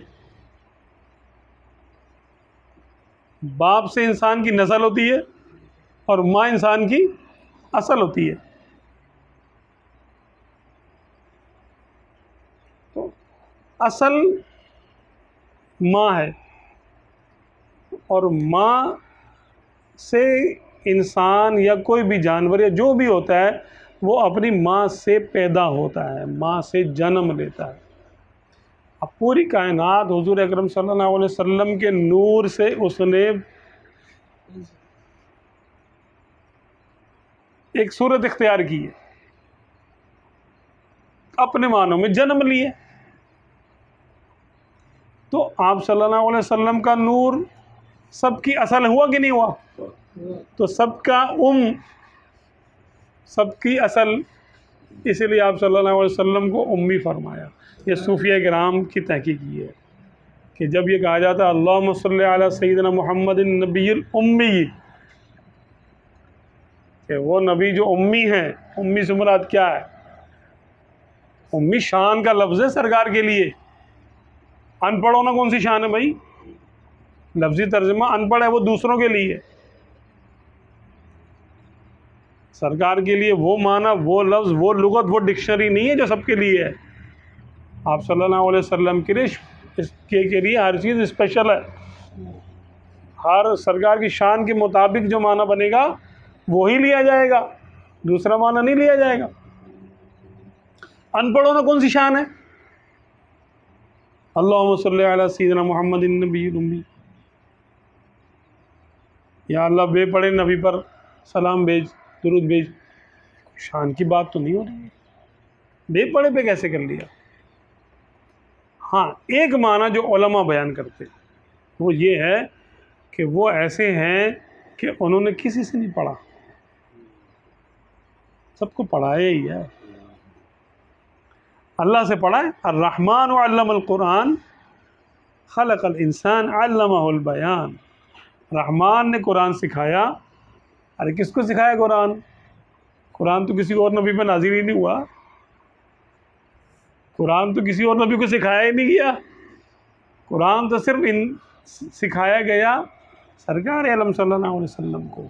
बाप से इंसान की नस्ल होती है और माँ इंसान की असल होती है। असल माँ है, और माँ से इंसान या कोई भी जानवर या जो भी होता है वो अपनी माँ से पैदा होता है, माँ से जन्म लेता है। अब पूरी कायनात हुजूर अकरम सल्लल्लाहु अलैहि वसल्लम के नूर से उसने एक सूरत इख्तियार की है, अपने मानों में जन्म लिए। तो आप सल्लल्लाहु अलैहि वसल्लम का नूर सबकी असल हुआ कि नहीं हुआ? तो सबका सबकी असल, इसलिए आप सल्लल्लाहु अलैहि वसल्लम को उम्मी फरमाया। ये सूफिया किराम की तहकीक है कि जब ये कहा जाता है अल्लाहुम्मा सल्ली अला सय्यिदिना मुहम्मदिन नबिय्यिल उम्मी, कि वो नबी जो उम्मी है, उम्मी से मुराद क्या है? उम्मी शान का लफ्ज़ है सरकार के लिए। अनपढ़ होना कौन सी शान है भाई? लफ्ज़ी तर्जुमा अनपढ़ है वो दूसरों के लिए, सरकार के लिए वो माना, वो लफ्ज़, वो लुगत, वो डिक्शनरी नहीं है जो सबके लिए है। आप सल्लल्लाहु अलैहि वसल्लम के लिए इसके लिए हर चीज़ स्पेशल है। हर सरकार की शान के मुताबिक जो माना बनेगा वो ही लिया जाएगा, दूसरा माना नहीं लिया जाएगा। अनपढ़ होना कौन सी शान है? अल्लाहुम्मा सल्ली अला सय्यिदिना मुहम्मदिन नबिय्यिल उम्मी, या अल्लाह बेपढ़े नबी पर सलाम भेज, दुरूद भेज। शान की बात तो नहीं हो रही है, बेपढ़े पे कैसे कर लिया? हाँ, एक माना जो उलमा बयान करते वो ये है कि वो ऐसे हैं कि उन्होंने किसी से नहीं पढ़ा, सबको पढ़ाया ही है, अल्लाह से पढ़ा है। अर्रहमान अल्लमल कुरान खलक़ल इंसान अल्लमहुल बयान। रहमान ने कुरान सिखाया। अरे किसको सिखाया कुरान? कुरान तो किसी और नबी पे नाज़िल ही नहीं हुआ, कुरान तो किसी और नबी को सिखाया ही नहीं गया। कुरान तो सिर्फ सिखाया गया सरकार आलम सल्लल्लाहु अलैहि वसल्लम को।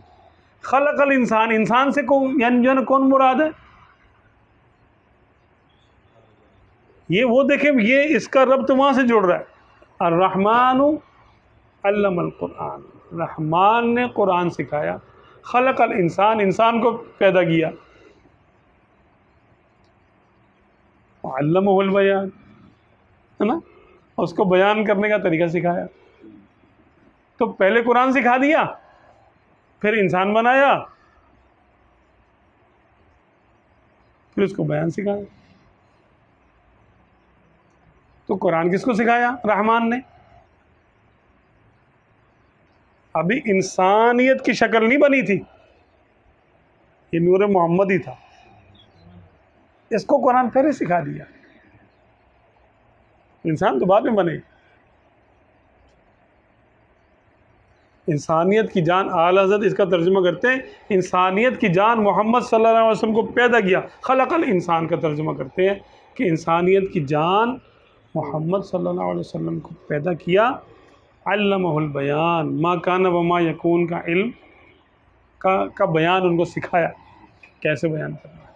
खलक़ल इंसान, इंसान से यानी कौन मुराद है? ये वो देखें, ये इसका रब्त वहाँ से जुड़ रहा है। अर्रहमानु अल्लमल कुरान, रहमान ने कुरान सिखाया। खलक़ल इंसान, इंसान को पैदा किया। अल्लमहुल बयान, है ना, उसको बयान करने का तरीका सिखाया। तो पहले कुरान सिखा दिया, फिर इंसान बनाया, फिर उसको बयान सिखाया। तो कुरान किसको सिखाया? रहमान ने। अभी इंसानियत की शक्ल नहीं बनी थी, ये नूर मोहम्मद ही था, इसको कुरान पहले सिखा दिया। इंसान तो बाद में बने। इंसानियत की जान, आला हज़रत इसका तर्जुमा करते हैं, इंसानियत की जान मोहम्मद सल्लल्लाहु अलैहि वसल्लम को पैदा किया। खलक़ल इंसान का तर्जुमा करते हैं कि इंसानियत की जान मोहम्मद सल्लल्लाहु अलैहि वसल्लम को पैदा किया। अल्लमहुल बयान, मा कान व मा यकून का इल्म का बयान उनको सिखाया, कैसे बयान करना है।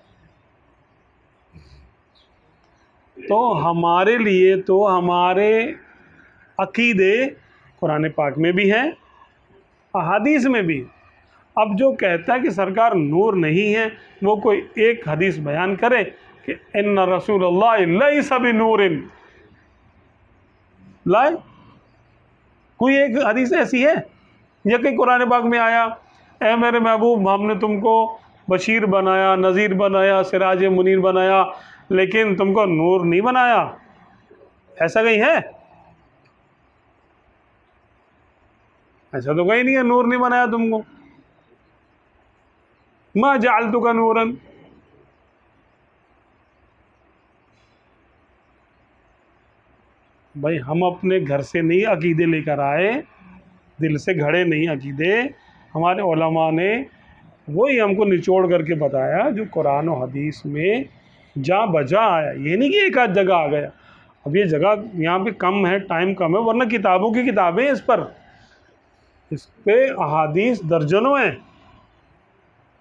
तो हमारे लिए तो हमारे अकीदे कुरान पाक में भी हैं, अहादीस में भी। अब जो कहता है कि सरकार नूर नहीं है, वो कोई एक हदीस बयान करे कि इन्ना रसूलुल्लाह लैसा बिनूरिन, लाए कोई एक हदीस ऐसी है या कि कुरान पाक में आया, ए मेरे महबूब हमने तुमको बशीर बनाया, नज़ीर बनाया, सिराज मुनीर बनाया, लेकिन तुमको नूर नहीं बनाया? ऐसा कहीं है? ऐसा तो कहीं नहीं है, नूर नहीं बनाया तुमको। मा जअलतुका नूरन, भाई हम अपने घर से नहीं अकीदे लेकर आए, दिल से घड़े नहीं अकीदे। हमारे उलमा ने वही हमको निचोड़ करके बताया जो कुरान और हदीस में जा बजा आया। ये नहीं कि एक आध जगह आ गया। अब ये जगह यहाँ पे कम है, टाइम कम है, वरना किताबों की किताबें इस पे अहादीस दर्जनों हैं,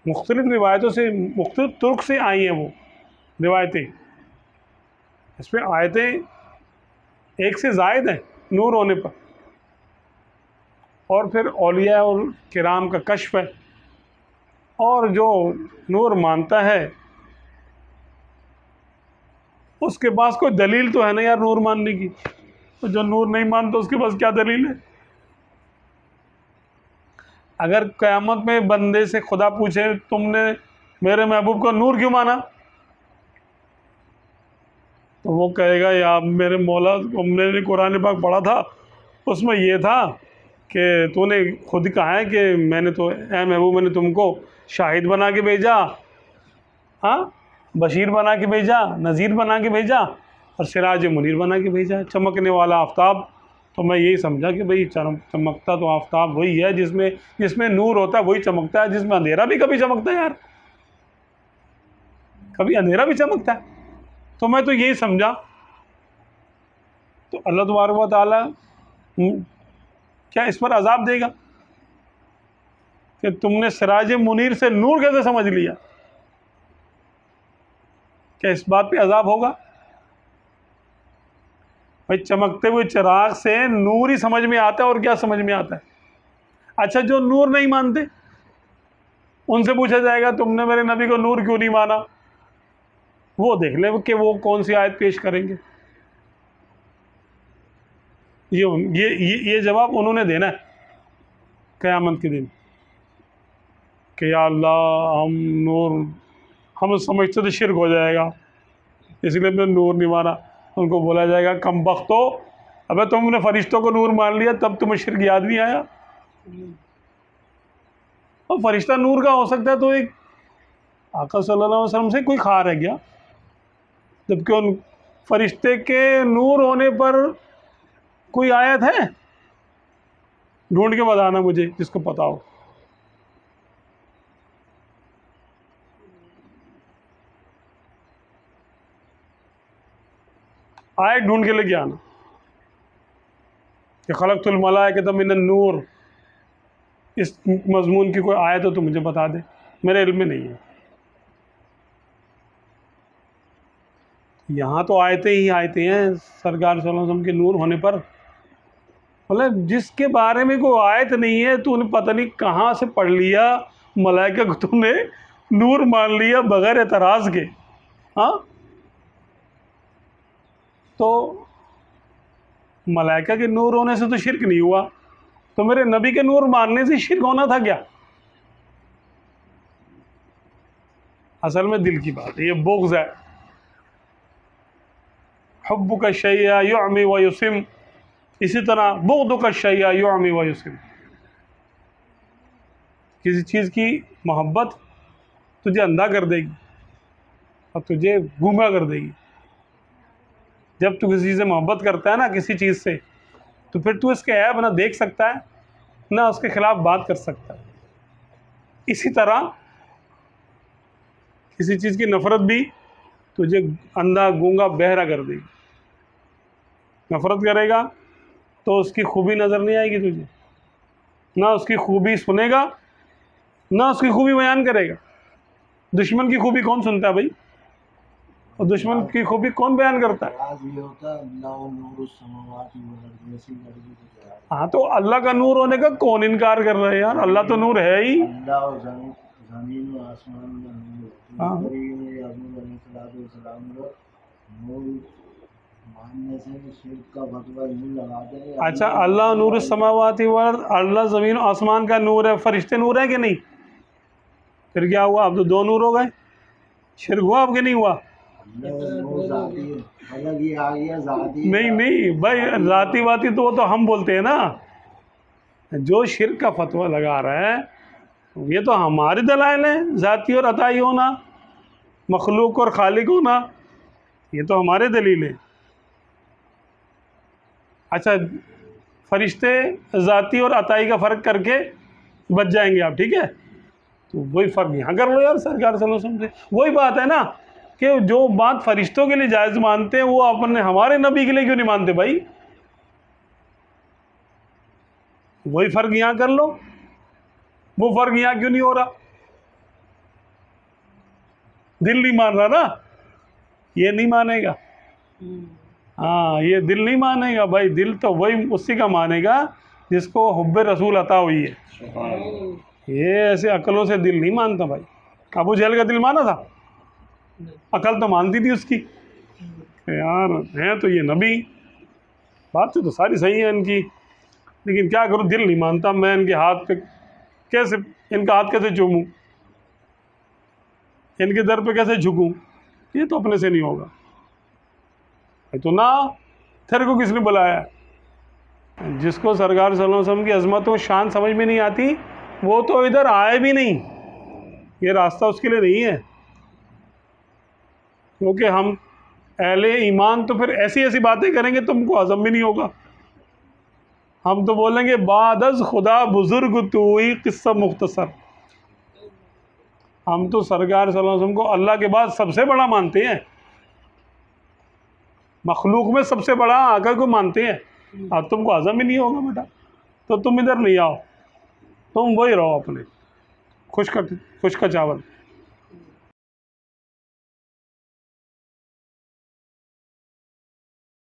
मुख्तलिफ रिवायतों से, मुख्तलिफ तुर्क से आई हैं वो रिवायतें, इस पर आयतें एक से ज़ायद है नूर होने पर। और फिर औलिया और किराम का कश्फ है। और जो नूर मानता है उसके पास कोई दलील तो है ना यार नूर मानने की। तो जो नूर नहीं मानता उसके पास क्या दलील है? अगर क़यामत में बंदे से खुदा पूछे तुमने मेरे महबूब को नूर क्यों माना, तो वो कहेगा यार मेरे मौला, मैंने कुरान पाक पढ़ा था, उसमें ये था कि तूने खुद कहा है कि मैंने तो ए महबूब मैंने तुमको शाहिद बना के भेजा, हाँ, बशीर बना के भेजा, नज़ीर बना के भेजा और सिराज मुनीर बना के भेजा, चमकने वाला आफ्ताब। तो मैं यही समझा कि भाई चमकता तो आफ्ताब वही है जिसमें नूर होता है, वही चमकता है, जिसमें अंधेरा भी कभी चमकता है यार, कभी अंधेरा भी चमकता है। तो मैं तो यही समझा। तो अल्लाह तबारक व तआला क्या इस पर अजाब देगा कि तुमने सिराज मुनीर से नूर कैसे समझ लिया? क्या इस बात पे अजाब होगा? भाई चमकते हुए चिराग से नूर ही समझ में आता है, और क्या समझ में आता है? अच्छा, जो नूर नहीं मानते उनसे पूछा जाएगा तुमने मेरे नबी को नूर क्यों नहीं माना, वो देख ले कि वो कौन सी आयत पेश करेंगे। ये जवाब उन्होंने देना है क़यामत के दिन कि या अल्लाह हम समझते थे शिर्क हो जाएगा इसलिए मैं नूर नहीं माना। उनको बोला जाएगा कम बख्तो, अबे तुमने फरिश्तों को नूर मान लिया तब तुम्हें शिर्क याद नहीं आया। और फरिश्ता नूर का हो सकता है तो एक आका सल्लल्लाहु अलैहि वसल्लम से कोई खा रह गया, जबकि उन फरिश्ते के नूर होने पर कोई आयत है? ढूंढ के बताना मुझे जिसको पता हो। आयत ढूंढ के लेके आना कि खलक़तुल मलाइकता मिनन नूर, इस मजमून की कोई आयत हो तो मुझे बता दे, मेरे इल्म में नहीं है। यहाँ तो आयतें ही आयतें हैं सरकार सल्लल्लाहु अलैहि वसल्लम के नूर होने पर। मतलब जिसके बारे में कोई आयत नहीं है तूने पता नहीं कहाँ से पढ़ लिया, मलाइका को तूने नूर मान लिया बगैर एतराज़ के। हाँ, तो मलाइका के नूर होने से तो शिरक नहीं हुआ, तो मेरे नबी के नूर मानने से शिरक होना था क्या? असल में दिल की बात है, ये बुग़्ज़ है। हुब्बु का शैया युअमी व युसिम, इसी तरह बुग़्दु का शैया युअमी व युसिम। किसी चीज़ की मोहब्बत तुझे अंधा कर देगी और तुझे गूंगा कर देगी। जब तू किसी से मोहब्बत करता है ना, किसी चीज़ से, तो फिर तू इसके ऐब ना देख सकता है ना उसके ख़िलाफ़ बात कर सकता है। इसी तरह किसी चीज़ की नफ़रत भी तुझे अंधा गूंगा बहरा कर देगी। नफ़रत करेगा तो उसकी खूबी नज़र नहीं आएगी तुझे, ना उसकी खूबी सुनेगा ना उसकी खूबी बयान करेगा। दुश्मन की खूबी कौन सुनता है भाई, और दुश्मन की खूबी कौन बयान करता है? हाँ, तो अल्लाह का नूर होने का कौन इनकार कर रहा है यार? अल्लाह तो नूर है ही। हाँ, अच्छा, अल्लाह नूर समावाति वल अर्द, अल्लाह ज़मीन आसमान का नूर है, फरिश्ते नूर है कि नहीं? फिर क्या हुआ? अब तो दो नूर हो गए। शिर्क हुआ अब कि नहीं हुआ? नहीं नहीं भाई, ज़ाती वाती तो वो तो हम बोलते हैं ना। जो शिर्क का फतवा लगा रहा है ये तो हमारे दलाइल हैं, ज़ाती और अताई होना, मखलूक और खालिक होना, ये तो हमारे दलील है। अच्छा, फरिश्ते ज़ाती और अताई का फ़र्क करके बच जाएंगे आप, ठीक है? तो वही फ़र्क यहाँ कर लो यार सरकार सल्लल्लाहु अलैहि वसल्लम से। वही बात है ना कि जो बात फरिश्तों के लिए जायज़ मानते हैं वो अपने हमारे नबी के लिए क्यों नहीं मानते भाई? वही फ़र्क यहाँ कर लो, वो फ़र्क यहाँ क्यों नहीं हो रहा? दिल नहीं मान रहा ना, ये नहीं मानेगा। हाँ, ये दिल नहीं मानेगा भाई, दिल तो वही उसी का मानेगा जिसको हुब्बे रसूल अता हुई है। ये ऐसे अकलों से दिल नहीं मानता भाई। अबू जहल का दिल माना था, अकल तो मानती थी उसकी यार हैं तो ये नबी, बात तो सारी सही है इनकी, लेकिन क्या करूँ, दिल नहीं मानता। मैं इनके हाथ पे कैसे, इनका हाथ कैसे चूमूं, इनके दर पे कैसे झुकूं, ये तो अपने से नहीं होगा। तो ना, तेरे को किसने बुलाया? जिसको सरकार सल्लल्लाहु अलैहि वसल्लम की अजमत और शान समझ में नहीं आती, वो तो इधर आए भी नहीं, ये रास्ता उसके लिए नहीं है। क्योंकि हम अहले ईमान तो फिर ऐसी ऐसी बातें करेंगे तुमको हजम भी नहीं होगा। हम तो बोलेंगे बादज खुदा बुजुर्ग तू ही किस्सा मुख्तसर। हम तो सरकार सल्लल्लाहु अलैहि वसल्लम को अल्लाह के बाद सबसे बड़ा मानते हैं, मखलूक में सबसे बड़ा आका को मानते हैं। अब तुमको हजम ही नहीं होगा बेटा, तो तुम इधर नहीं आओ, तुम वही रहो अपने खुश का चावल।